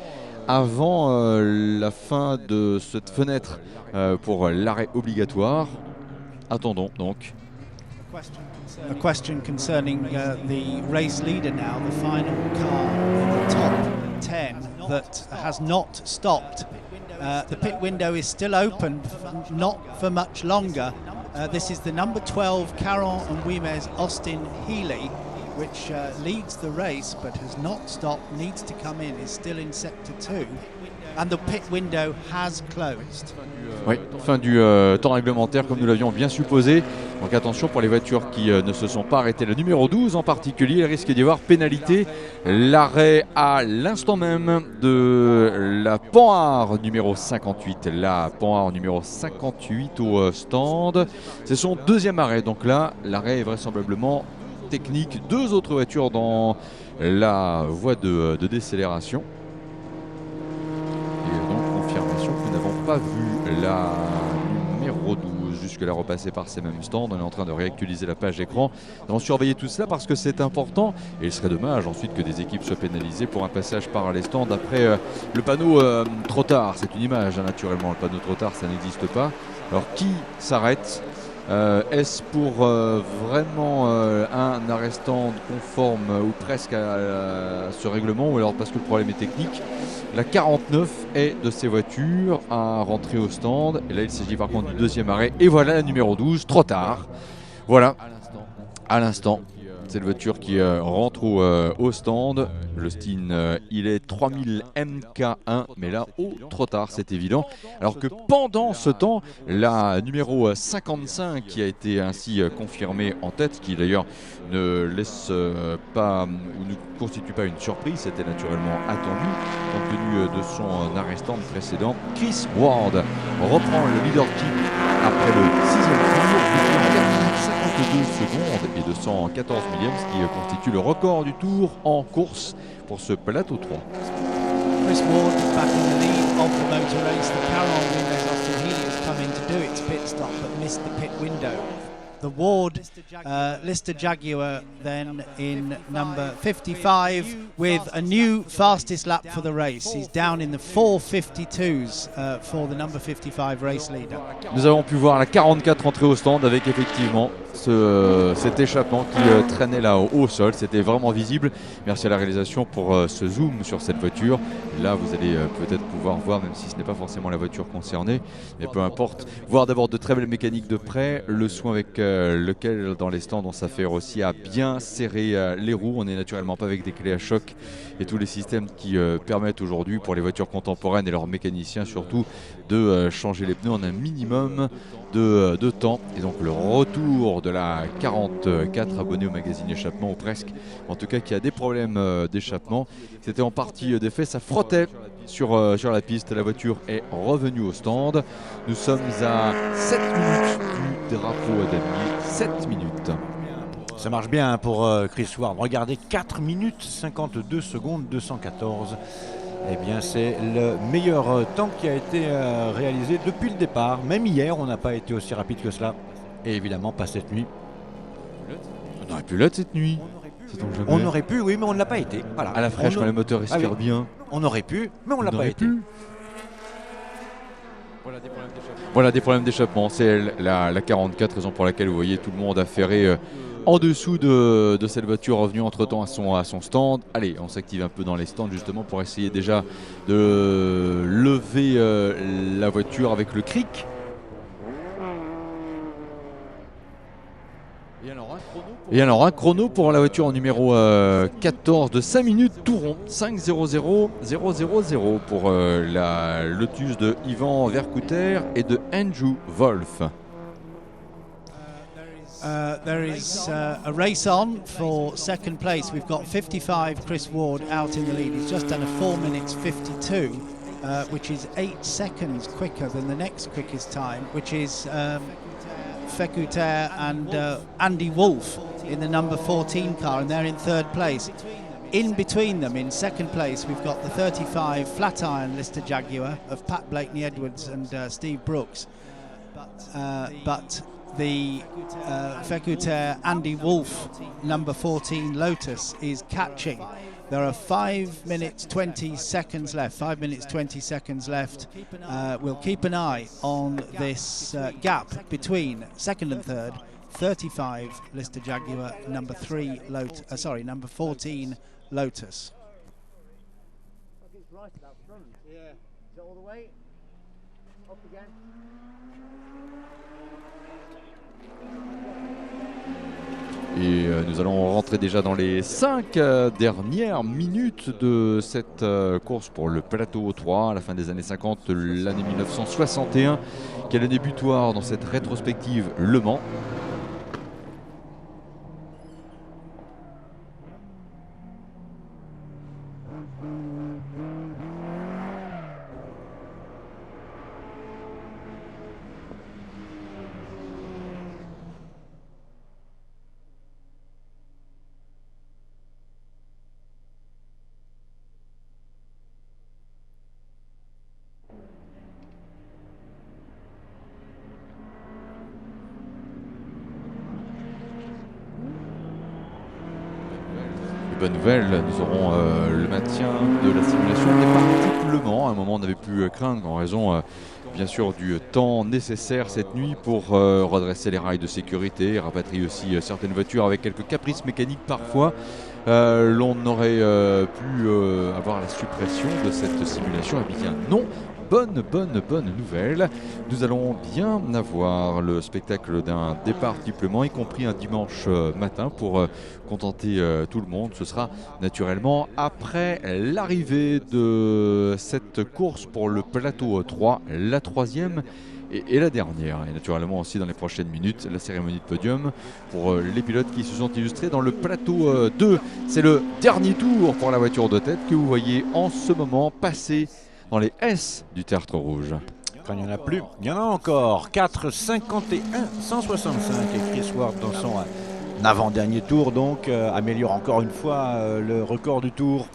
avant la fin de cette fenêtre pour l'arrêt obligatoire. Attendons donc. A question concerning the race leader now, the final car in the top 10 that has not stopped. The pit window is still open, not for much longer. This is the number 12 Caron and Wimes Austin Healey, which leads the race but has not stopped, needs to come in, is still in sector 2, and the pit window has closed. Oui, fin du temps réglementaire comme nous l'avions bien supposé. Donc attention pour les voitures qui ne se sont pas arrêtées. Le numéro 12 en particulier, il risque d'y avoir pénalité. L'arrêt à l'instant même de la Panhard numéro 58. La Panhard numéro 58 au stand. C'est son deuxième arrêt. Donc là, l'arrêt est vraisemblablement technique. Deux autres voitures dans la voie de décélération. Et donc confirmation que nous n'avons pas vu la numéro 12 jusque-là repasser par ces mêmes stands. On est en train de réactualiser la page d'écran. Nous allons surveiller tout cela parce que c'est important et il serait dommage ensuite que des équipes soient pénalisées pour un passage par les stands après le panneau trop tard. C'est une image hein, naturellement, le panneau trop tard ça n'existe pas. Alors qui s'arrête? Est-ce pour vraiment un arrêt stand conforme ou presque à ce règlement ou alors parce que le problème est technique? La 49 est de ces voitures à rentrer au stand et là il s'agit par contre du deuxième arrêt et voilà la numéro 12, trop tard. Voilà, à l'instant. C'est la voiture qui rentre au stand. Le Steen, il est 3000 MK1, mais là, trop tard, c'est évident. Alors que pendant ce temps, la numéro 55 qui a été ainsi confirmée en tête, qui d'ailleurs ne laisse pas ou ne constitue pas une surprise, c'était naturellement attendu compte tenu de son arrêt stand précédent. Chris Ward reprend le leadership après le 6e tour. 52 secondes et 214 millièmes, ce qui constitue le record du tour en course pour ce plateau 3. Chris Ward is back in the lead of the motor race. The Caron Wimes Austin Healey has come in to do its pit stop but missed the pit window. The Ward Lister Jaguar then in number 55 with a new fastest lap for the race. He's down in the 4:52s for the number 55 race leader. Nous avons pu voir la 44 entrer au stand avec effectivement cet échappement qui traînait là au sol. C'était vraiment visible. Merci à la réalisation pour ce zoom sur cette voiture. Là vous allez peut-être pouvoir voir, même si ce n'est pas forcément la voiture concernée, mais peu importe, voir d'abord de très belles mécaniques de près, le soin avec lequel dans les stands on s'affaire aussi à bien serrer les roues. On n'est naturellement pas avec des clés à choc et tous les systèmes qui permettent aujourd'hui pour les voitures contemporaines et leurs mécaniciens surtout de changer les pneus en un minimum de temps. Et donc le retour de la 44 abonnée au magazine échappement ou presque, en tout cas qui a des problèmes d'échappement, c'était en partie des faits, ça frottait sur la piste. La voiture est revenue au stand. Nous sommes à 7 minutes du drapeau à damier, 7 minutes. Ça marche bien pour Chris Ward. Regardez, 4 minutes 52 secondes 214. Eh bien, c'est le meilleur temps qui a été réalisé depuis le départ. Même hier, on n'a pas été aussi rapide que cela. Et évidemment, pas cette nuit. On aurait pu l'être cette nuit. On aurait pu, oui, mais on ne l'a pas été. Voilà. À la fraîche, quand le moteur respire bien. On aurait pu, mais on ne l'a pas été. Voilà des problèmes d'échappement. C'est la 44, raison pour laquelle vous voyez tout le monde affairé en dessous de cette voiture revenue entre temps à son stand. Allez, on s'active un peu dans les stands justement pour essayer déjà de lever la voiture avec le cric. Et alors un chrono pour la voiture en numéro 14 de 5 minutes tout rond, 5:00:000 pour la Lotus de Ivan Vercouter et de Andrew Wolf. There is a race on for second place. We've got 55 Chris Ward out in the lead. He's just done a 4 minutes 52, which is 8 seconds quicker than the next quickest time, which is Vercouter and Andy Wolf in the number 14 car, and they're in third place. In between them, in second place, we've got the 35 Flatiron Lister Jaguar of Pat Blakeney Edwards and Steve Brooks. But the Fekute Andy Wolf number 14 Lotus is catching. There are 5 minutes 20 seconds left. 5 minutes 20 seconds left. We'll keep an eye on this gap between second and third. 35 Lister Jaguar, number 3 number 14 Lotus. Right up front. Yeah. Is it all the way? Up again. Et nous allons rentrer déjà dans les 5 dernières minutes de cette course pour le plateau 3 à la fin des années 50, l'année 1961, qui est l'année butoir dans cette rétrospective Le Mans. Bonne nouvelle, nous aurons le maintien de la simulation des Le Mans. À un moment, on n'avait plus craindre en raison bien sûr du temps nécessaire cette nuit pour redresser les rails de sécurité, rapatrier aussi certaines voitures avec quelques caprices mécaniques parfois. L'on aurait pu avoir la suppression de cette simulation. Eh bien non. Bonne nouvelle. Nous allons bien avoir le spectacle d'un départ triplement, y compris un dimanche matin pour contenter tout le monde. Ce sera naturellement après l'arrivée de cette course pour le plateau 3, la troisième et la dernière. Et naturellement aussi dans les prochaines minutes, la cérémonie de podium pour les pilotes qui se sont illustrés dans le plateau 2. C'est le dernier tour pour la voiture de tête que vous voyez en ce moment passer dans les S du tertre rouge. Quand il n'y en a plus, il y en a encore. 4,51, 165. Et Chris Ward dans son avant-dernier tour, donc améliore encore une fois le record du tour.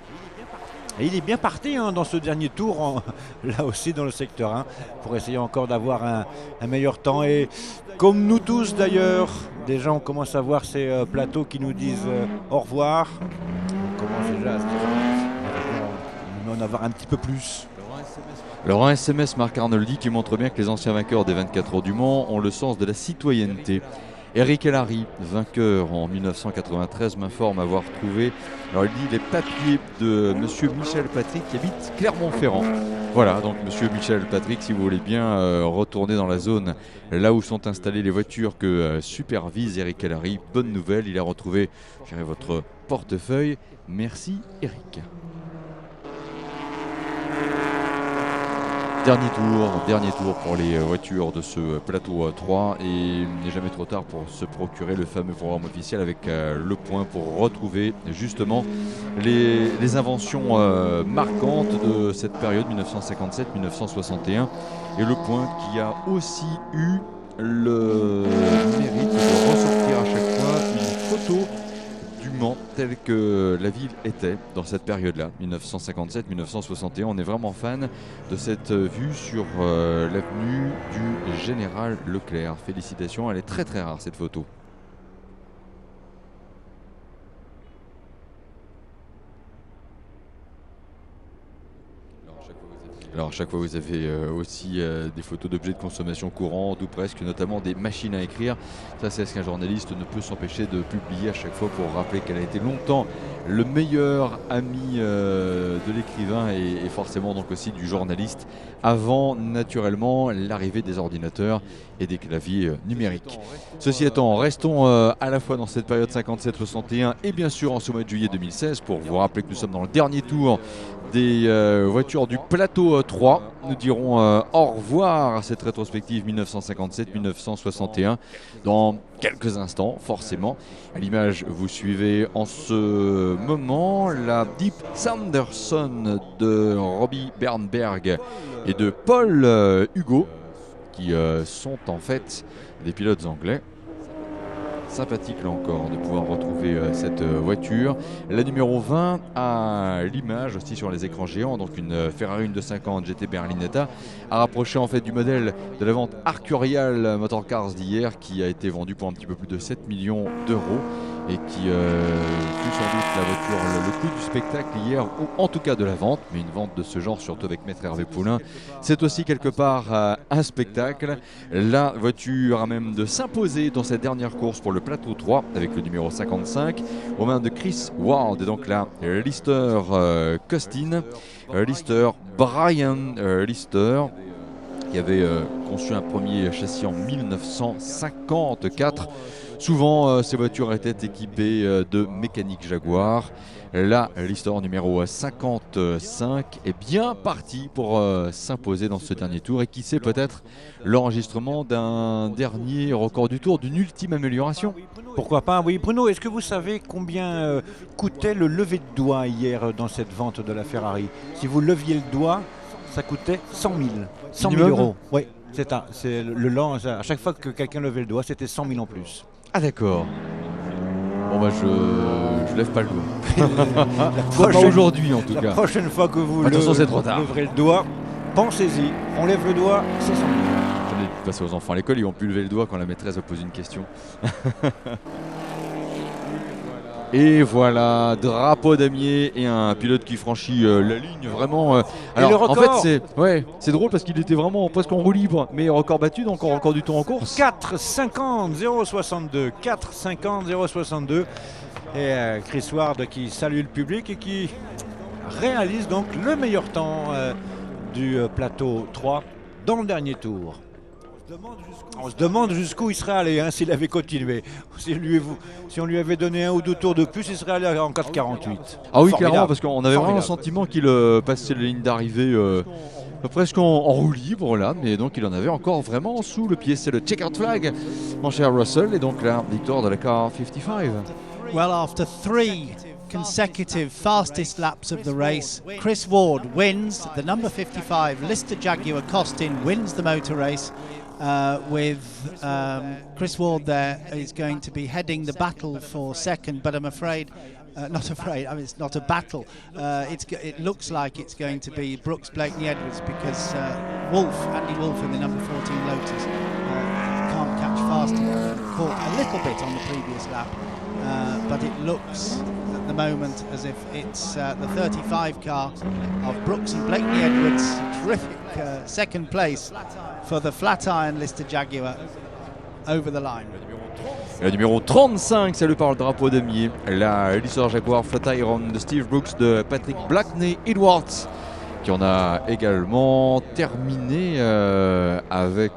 Et il est bien parti dans ce dernier tour, là aussi dans le secteur 1, pour essayer encore d'avoir un meilleur temps. Et comme nous tous d'ailleurs, déjà on commence à voir ces plateaux qui nous disent au revoir. On commence déjà à se dire, en avoir un petit peu plus. Alors un SMS Marc Arnoldi qui montre bien que les anciens vainqueurs des 24 heures du Mans ont le sens de la citoyenneté. Eric Hellary, vainqueur en 1993, m'informe avoir trouvé, alors il dit, les papiers de monsieur Michel Patrick qui habite Clermont-Ferrand. Voilà, donc monsieur Michel Patrick, si vous voulez bien retourner dans la zone là où sont installées les voitures que supervise Eric Hellary, bonne nouvelle, il a retrouvé votre portefeuille. Merci Eric. Dernier tour pour les voitures de ce plateau 3 et il n'est jamais trop tard pour se procurer le fameux programme officiel avec le point pour retrouver justement les inventions marquantes de cette période 1957-1961 et le point qui a aussi eu le mérite de ressortir à chaque fois une photo du Mans telle que la ville était dans cette période-là, 1957-1961. On est vraiment fan de cette vue sur l'avenue du Général Leclerc. Félicitations, elle est très très rare cette photo. Alors à chaque fois vous avez aussi des photos d'objets de consommation courante ou presque, notamment des machines à écrire. Ça c'est ce qu'un journaliste ne peut s'empêcher de publier à chaque fois pour rappeler qu'elle a été longtemps le meilleur ami de l'écrivain et forcément donc aussi du journaliste avant naturellement l'arrivée des ordinateurs et des claviers numériques. Ceci étant, restons à la fois dans cette période 57-61 et bien sûr en ce mois de juillet 2016 pour vous rappeler que nous sommes dans le dernier tour des voitures du plateau 3. Nous dirons au revoir à cette rétrospective 1957-1961 dans quelques instants, forcément. À l'image, vous suivez en ce moment la Deep Sanderson de Robbie Bernberg et de Paul Hugo, qui sont en fait des pilotes anglais. sympathique là encore de pouvoir retrouver cette voiture. La numéro 20 à l'image aussi sur les écrans géants, donc une Ferrari 250 GT Berlinetta, a rapproché en fait du modèle de la vente Arcurial Motor Cars d'hier, qui a été vendu pour un petit peu plus de 7 millions d'euros et qui fut sans doute la voiture le coup du spectacle hier, ou en tout cas de la vente. Mais une vente de ce genre, surtout avec Maître Hervé Poulain, c'est aussi quelque part un spectacle. La voiture a même de s'imposer dans cette dernière course pour le plateau 3 avec le numéro 55 aux mains de Chris Ward. Et donc là, Lister Costin, Lister Brian Lister, qui avait conçu un premier châssis en 1954. Souvent, ces voitures étaient équipées de mécanique Jaguar. Là, Lister numéro 55 est bien parti pour s'imposer dans ce dernier tour. Et qui sait, peut-être l'enregistrement d'un dernier record du tour, d'une ultime amélioration. Pourquoi pas? Oui, Bruno, est-ce que vous savez combien coûtait le lever de doigt hier dans cette vente de la Ferrari? Si vous leviez le doigt, ça coûtait 100 000. 100 000 euros. Oui, c'est le lent. À chaque fois que quelqu'un levait le doigt, c'était 100 000 en plus. Ah d'accord. Bon bah je lève pas le doigt. Pas aujourd'hui en tout La cas. prochaine fois que vous Attention, c'est trop tard. leverez le doigt, pensez-y. On lève le doigt, c'est 100 000. J'en ai passé aux enfants à l'école, ils vont plus lever le doigt quand la maîtresse va poser une question. Et voilà, drapeau damier et un pilote qui franchit la ligne vraiment. Alors, le record, en fait, c'est drôle parce qu'il était vraiment presque en roue libre, mais record battu, donc en record du temps en course. 4,50 0,62. 4,50 0,62. Et Chris Ward qui salue le public et qui réalise donc le meilleur temps du plateau 3 dans le dernier tour. On se demande jusqu'où il serait allé s'il avait continué. Si on lui avait donné 1 ou 2 tours de plus, il serait allé en 4,48. Ah oui, Formidable. clairement, parce qu'on avait vraiment le Formidable. sentiment qu'il passait les lignes d'arrivée presque en roue libre là, mais donc il en avait encore vraiment sous le pied. C'est le checkered flag, mon cher Russell, et donc la victoire de la car 55. Well, after 3 consecutive fastest laps of the race, Chris Ward wins. The number 55 Lister Jaguar Costin wins the motor race. With Chris Ward there is going to be heading the battle for second, but I'm afraid, not afraid, I mean it's not a battle. It looks like it's going to be Brooks Blakeney Edwards, because Andy Wolf in the number 14 Lotus can't catch fast enough. Caught a little bit on the previous lap, but it looks at the moment as if it's the 35 car of Brooks and Blakeney Edwards. Terrific second place for the Flatiron Lister Jaguar over the line. Et le numéro 35, salut par le drapeau damier, la Lister Jaguar Flatiron de Steve Brooks, de Patrick Blakeney Edwards, qui en a également terminé avec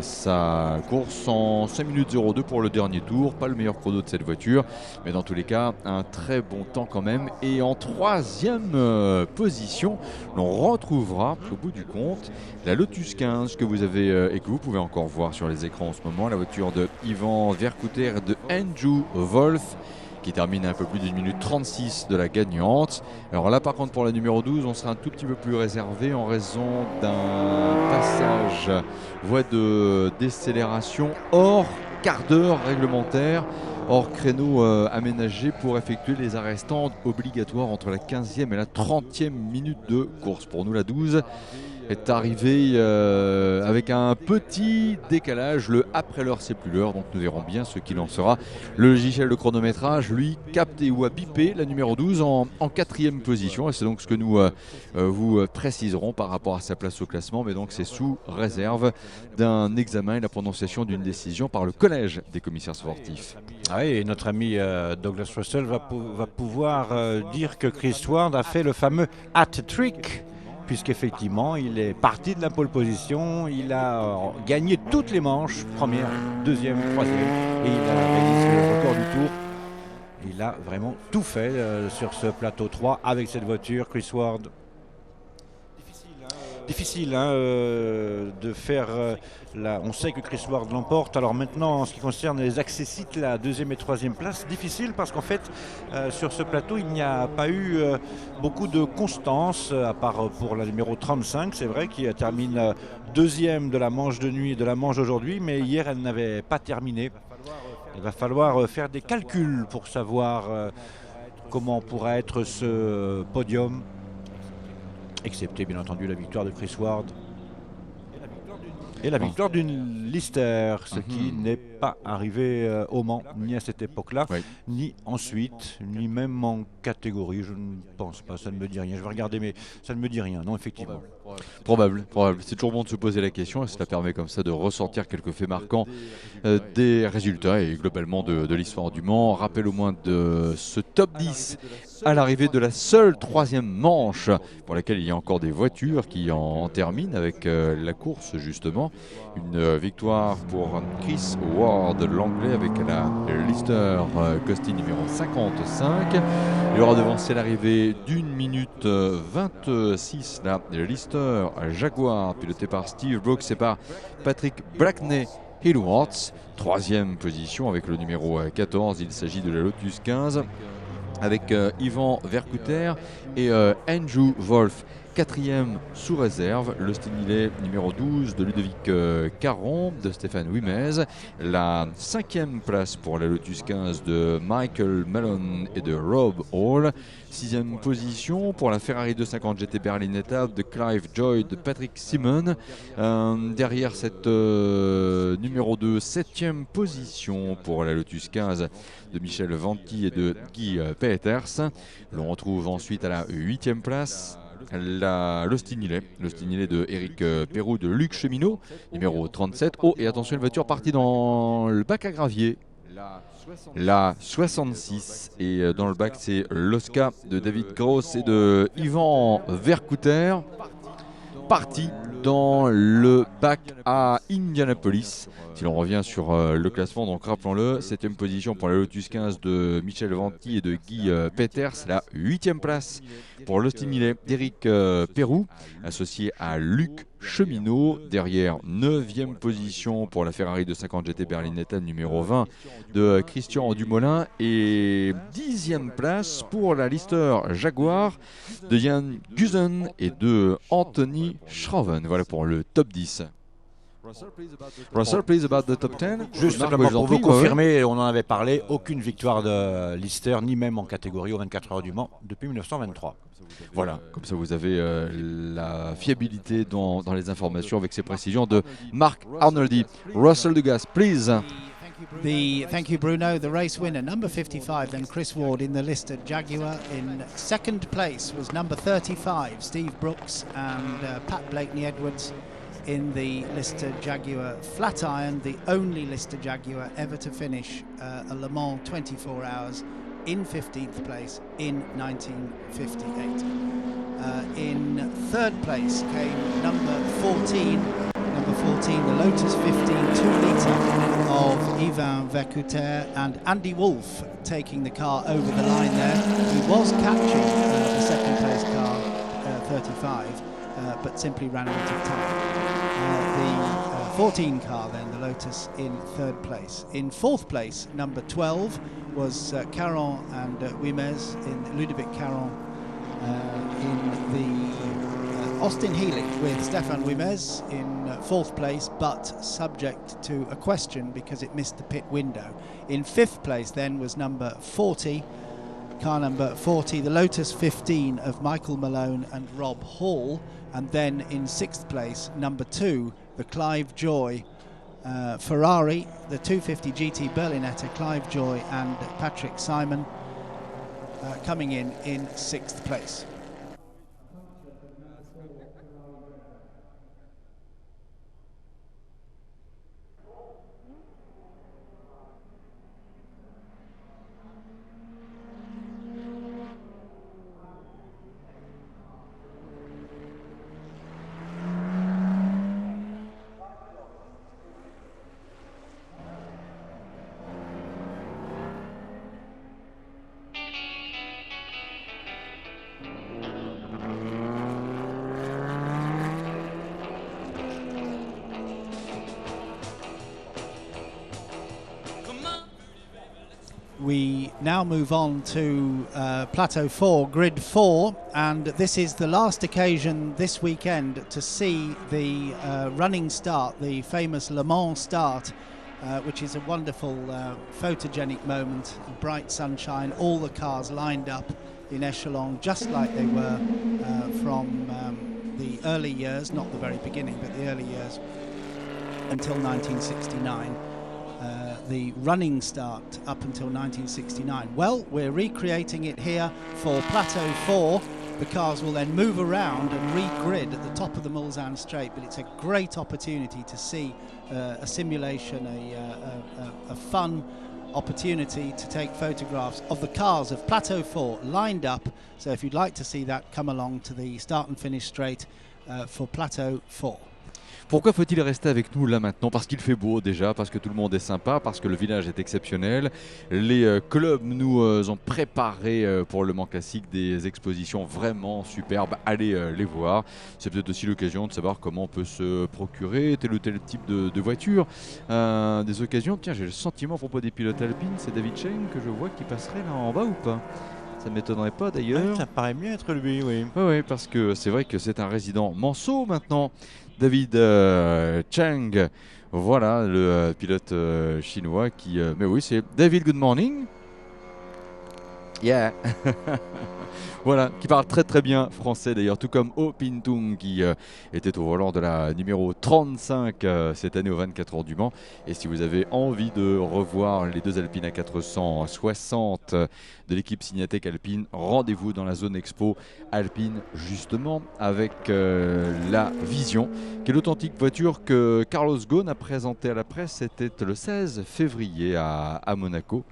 sa course en 5 minutes 02 pour le dernier tour. Pas le meilleur chrono de cette voiture, mais dans tous les cas un très bon temps quand même. Et en 3e position, l'on retrouvera au bout du compte la Lotus 15 que vous avez et que vous pouvez encore voir sur les écrans en ce moment, la voiture de Ivan Vercouter et de Andrew Wolf, qui termine à un peu plus d'1 minute 36 de la gagnante. Alors là par contre pour la numéro 12, on sera un tout petit peu plus réservé en raison d'un passage voie de décélération hors quart d'heure réglementaire, hors créneau aménagé pour effectuer les arrêts stands obligatoires entre la 15e et la 30e minute de course. Pour nous la 12 est arrivé avec un petit décalage. Le après l'heure c'est plus l'heure, donc nous verrons bien ce qu'il en sera. Le logiciel de chronométrage lui capté ou a bipé la numéro 12 en 4e position, et c'est donc ce que nous vous préciserons par rapport à sa place au classement, mais donc c'est sous réserve d'un examen et la prononciation d'une décision par le collège des commissaires sportifs. Ah oui, et notre ami Douglas Russell va pouvoir dire que Chris Ward a fait le fameux hat-trick, puisqu'effectivement il est parti de la pole position, il a gagné toutes les manches, première, deuxième, troisième, et il a réalisé le record du tour. Il a vraiment tout fait sur ce plateau 3 avec cette voiture. Chris Ward, difficile de faire on sait que Chris Ward l'emporte. Alors maintenant, en ce qui concerne les accessites, la 2e et 3e place, difficile parce qu'en fait sur ce plateau il n'y a pas eu beaucoup de constance, à part pour la numéro 35, c'est vrai, qui termine 2e de la manche de nuit et de la manche d'aujourd'hui, mais hier elle n'avait pas terminé. Il va falloir faire des calculs pour savoir comment pourra être ce podium, excepté bien entendu la victoire de Chris Ward et la victoire d'une Lister, ce qui n'est pas arrivé au Mans, ni à cette époque-là, ni ensuite, ni même en catégorie, je ne pense pas, ça ne me dit rien. Je vais regarder, mais ça ne me dit rien, non, effectivement. Probable. C'est toujours bon de se poser la question et cela permet comme ça de ressortir quelques faits marquants des résultats et globalement de l'histoire du Mans. Rappel au moins de ce top 10 à l'arrivée de la seule 3e manche pour laquelle il y a encore des voitures qui en terminent avec la course justement. Une victoire pour Chris Ward, l'anglais, avec la Lister Costy numéro 55. Il aura devancé l'arrivée d'1 minute 26 la Lister Jaguar, pilotée par Steve Brooks et par Patrick Brackney Hillworth. 3e position avec le numéro 14, il s'agit de la Lotus 15 avec Ivan Vercouter et Andrew Wolf. 4e sous réserve, le Stinillet numéro 12 de Ludovic Caron, de Stéphane Wimez. La 5e place pour la Lotus 15 de Michael Malone et de Rob Hall. 6e position pour la Ferrari 250 GT Berlinetta de Clive Joy, de Patrick Simon. Derrière cette numéro 2, 7e position pour la Lotus 15 de Michel Vanti et de Guy Peters. L'on retrouve ensuite à la 8e place le Stinillet de Eric Perroux, de Luc Cheminot, numéro 37. Oh, et attention, une voiture partie dans le bac à gravier, la 66, et dans le bac c'est l'Oscar de David Gross et de Ivan Vercouter, parti dans le bac à Indianapolis. Si l'on revient sur le classement, donc rappelons-le, 7e position pour la Lotus 15 de Michel Vanti et de Guy Peters, la 8e place pour le Stinillet d'Éric Perroux, associé à Luc Cheminot. Derrière, 9e position pour la Ferrari 250 GT Berlinetta numéro 20 de Christian Dumoulin, et 10e place pour la Lister Jaguar de Jan Guzen et de Anthony Schroven. Voilà pour le top 10. Russell, please, about the top 10. Juste simplement pour vous confirmer, on en avait parlé, aucune victoire de Lister, ni même en catégorie aux 24 heures du Mans depuis 1923. Voilà, comme ça vous avez la fiabilité dans les informations avec ces précisions de Mark Arnoldi. Russell Dugas, please. Thank you, Bruno. The race winner, number 55, then Chris Ward in the Lister Jaguar. In second place was number 35, Steve Brooks, and Pat Blakeney-Edwards in the Lister Jaguar Flatiron, the only Lister Jaguar ever to finish a Le Mans 24 hours in 15th place in 1958. In third place came number 14, the Lotus 15 2-litre of Ivan Vercouter, and Andy Wolf taking the car over the line there. He was catching the second place car, 35, but simply ran out of time. The 14 car then, the Lotus, in third place. In fourth place, number 12 was Caron and Wimez, in Ludovic Caron, in the Austin Healey with Stefan Wimez in fourth place, but subject to a question because it missed the pit window. In fifth place then was number 40, car number 40, the Lotus 15 of Michael Malone and Rob Hall. And then in sixth place, number 2, the Clive Joy Ferrari, the 250 GT Berlinetta, Clive Joy and Patrick Simon coming in sixth place. We now move on to Plateau 4, Grid 4, and this is the last occasion this weekend to see the running start, the famous Le Mans start which is a wonderful photogenic moment, bright sunshine, all the cars lined up in echelon just like they were from the early years, not the very beginning, but the early years until 1969. The running start up until 1969. Well, we're recreating it here for Plateau 4. The cars will then move around and re-grid at the top of the Mulsanne Straight, but it's a great opportunity to see a simulation, a fun opportunity to take photographs of the cars of Plateau 4 lined up. So if you'd like to see that, come along to the start and finish straight for Plateau 4. Pourquoi faut-il rester avec nous là maintenant? Parce qu'il fait beau déjà, parce que tout le monde est sympa, parce que le village est exceptionnel. Les clubs nous ont préparé pour le Mans Classique des expositions vraiment superbes. Allez les voir. C'est peut-être aussi l'occasion de savoir comment on peut se procurer tel ou tel type de voiture. Des occasions. Tiens, j'ai le sentiment à propos des pilotes alpines, c'est David Cheng que je vois qui passerait là en bas ou pas? Ça ne m'étonnerait pas d'ailleurs. Ça paraît mieux être lui, oui. Oui, parce que c'est vrai que c'est un résident manceau maintenant. David Cheng, voilà le pilote chinois qui... mais oui, c'est David, good morning. Yeah. Voilà, qui parle très très bien français d'ailleurs, tout comme Oh Pintung qui était au volant de la numéro 35 cette année aux 24 heures du Mans. Et si vous avez envie de revoir les deux Alpines à 460 de l'équipe Signatec Alpine, rendez-vous dans la zone expo Alpine justement avec la Vision, qui est l'authentique voiture que Carlos Ghosn a présentée à la presse. C'était le 16 février à Monaco.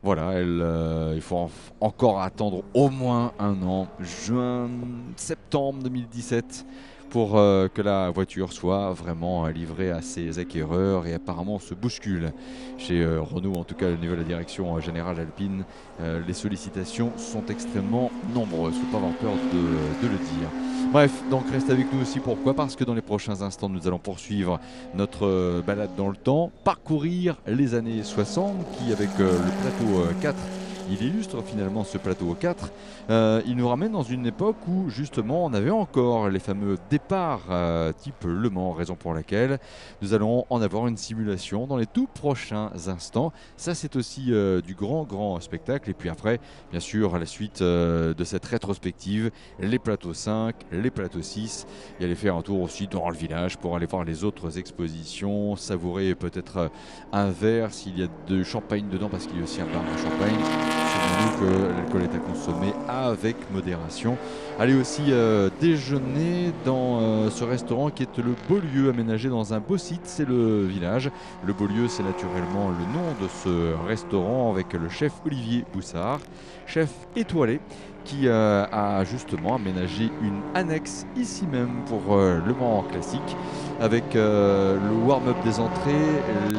Voilà, il faut encore attendre au moins un an, septembre 2017, pour que la voiture soit vraiment livrée à ses acquéreurs, et apparemment se bouscule chez Renault, en tout cas au niveau de la direction générale Alpine. Les sollicitations sont extrêmement nombreuses, il ne faut pas avoir peur de le dire. Bref, donc reste avec nous aussi, pourquoi? Parce que dans les prochains instants, nous allons poursuivre notre balade dans le temps, parcourir les années 60 qui, avec le plateau 4, il illustre finalement ce plateau 4. Il nous ramène dans une époque où justement on avait encore les fameux départs type Le Mans, raison pour laquelle nous allons en avoir une simulation dans les tout prochains instants. Ça, c'est aussi du grand spectacle. Et puis après, bien sûr, à la suite de cette rétrospective, les plateaux 5, les plateaux 6, et aller faire un tour aussi dans le village pour aller voir les autres expositions, savourer peut-être un verre s'il y a de champagne dedans, parce qu'il y a aussi un bar de champagne. Souvenez-nous que l'alcool est à consommer avec modération. Allez aussi déjeuner dans ce restaurant qui est le Beaulieu, aménagé dans un beau site, c'est le village. Le Beaulieu, c'est naturellement le nom de ce restaurant, avec le chef Olivier Boussard, chef étoilé, qui a justement aménagé une annexe ici même pour le Mans Classique, avec le warm-up des entrées,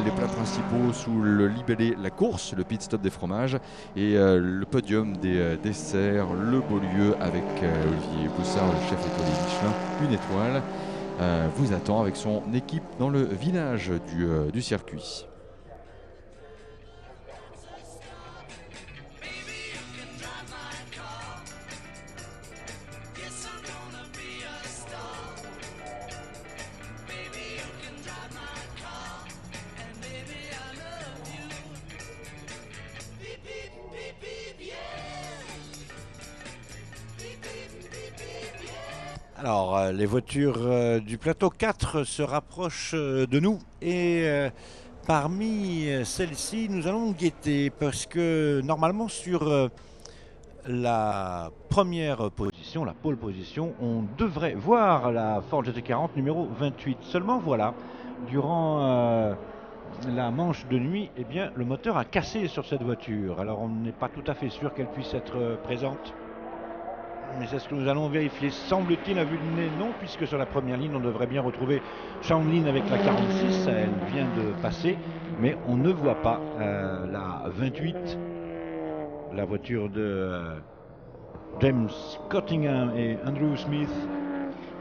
les plats principaux sous le libellé La Course, le pit stop des fromages, et le podium des desserts, le Beaulieu avec Olivier Boussard, le chef étoilé Michelin, une étoile, vous attend avec son équipe dans le village du circuit. Alors, les voitures du plateau 4 se rapprochent de nous, et parmi celles-ci, nous allons guetter, parce que normalement sur la première position, la pole position, on devrait voir la Ford GT40 numéro 28. Seulement voilà, durant la manche de nuit, eh bien, le moteur a cassé sur cette voiture. Alors on n'est pas tout à fait sûr qu'elle puisse être présente, mais c'est ce que nous allons vérifier. Semble-t-il, à vue de nez, non, puisque sur la première ligne, on devrait bien retrouver Shaolin avec la 46. Elle vient de passer, mais on ne voit pas la 28, la voiture de James Cottingham et Andrew Smith.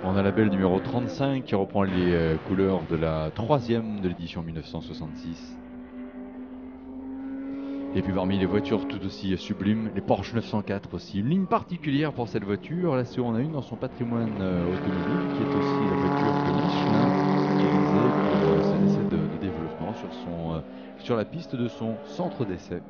On a la belle numéro 35 qui reprend les couleurs de la troisième de l'édition 1966. Et puis parmi les voitures tout aussi sublimes, les Porsche 904 aussi. Une ligne particulière pour cette voiture, là on a une dans son patrimoine automobile, qui est aussi la voiture que Michelin utilisait pour ses essais de développement sur sur la piste de son centre d'essai.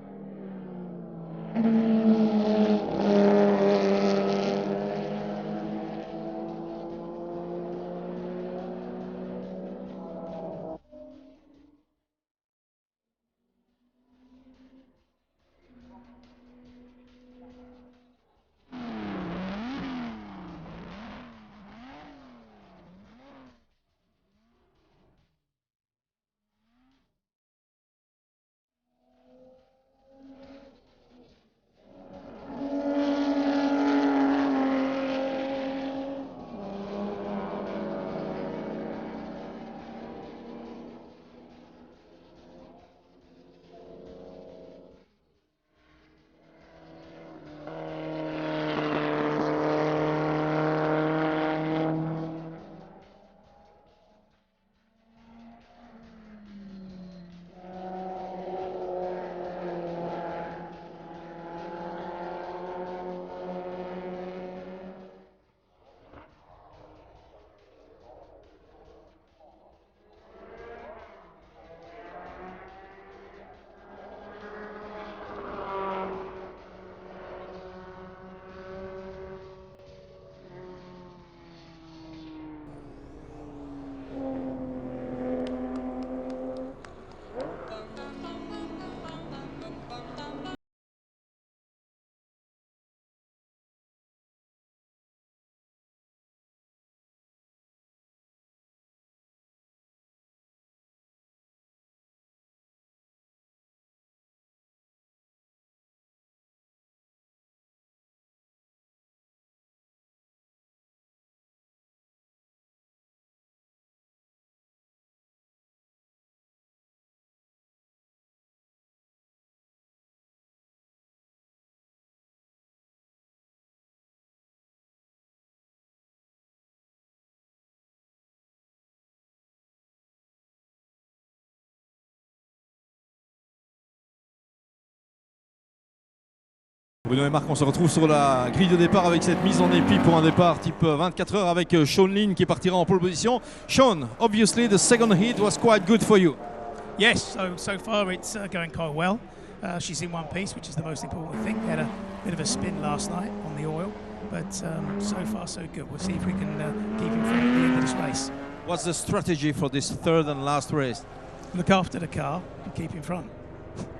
Bruno et Marc, on se retrouve sur la grille de départ avec cette mise en épi pour un départ type 24 heures avec Sean Lin qui partira en pole position. Sean, obviously the second heat was quite good for you. Yes, so far it's going quite well. She's in one piece, which is the most important thing. Had a bit of a spin last night on the oil, but so far so good. We'll see if we can keep in front at the end of this race. What's the strategy for this third and last race? Look after the car and keep in front.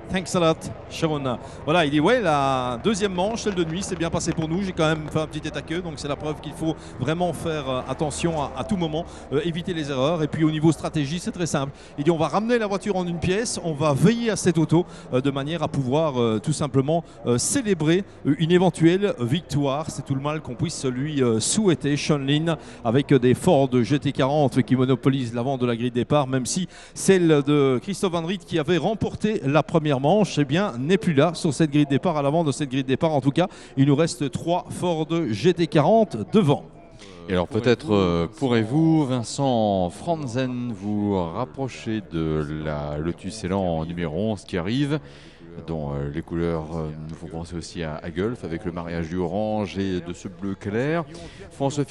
Thanks a lot, Sean. Voilà, il dit ouais, la deuxième manche, celle de nuit, c'est bien passé pour nous. J'ai quand même fait un petit état queue, donc c'est la preuve qu'il faut vraiment faire attention à tout moment, éviter les erreurs. Et puis au niveau stratégie, c'est très simple. Il dit on va ramener la voiture en une pièce, on va veiller à cette auto de manière à pouvoir tout simplement célébrer une éventuelle victoire. C'est tout le mal qu'on puisse lui souhaiter. Sean Lin avec des Ford GT40 qui monopolisent l'avant de la grille de départ, même si celle de Christophe Van Riet qui avait remporté la première manche, eh bien, n'est plus là sur cette grille de départ. À l'avant de cette grille de départ, en tout cas, il nous reste 3 Ford GT40 devant. Et alors peut-être pourrez-vous, Vincent Franzen, vous rapprocher de la Lotus Elan numéro 11 qui arrive, dont les couleurs nous font penser aussi à Gulf, avec le mariage du orange et de ce bleu clair. François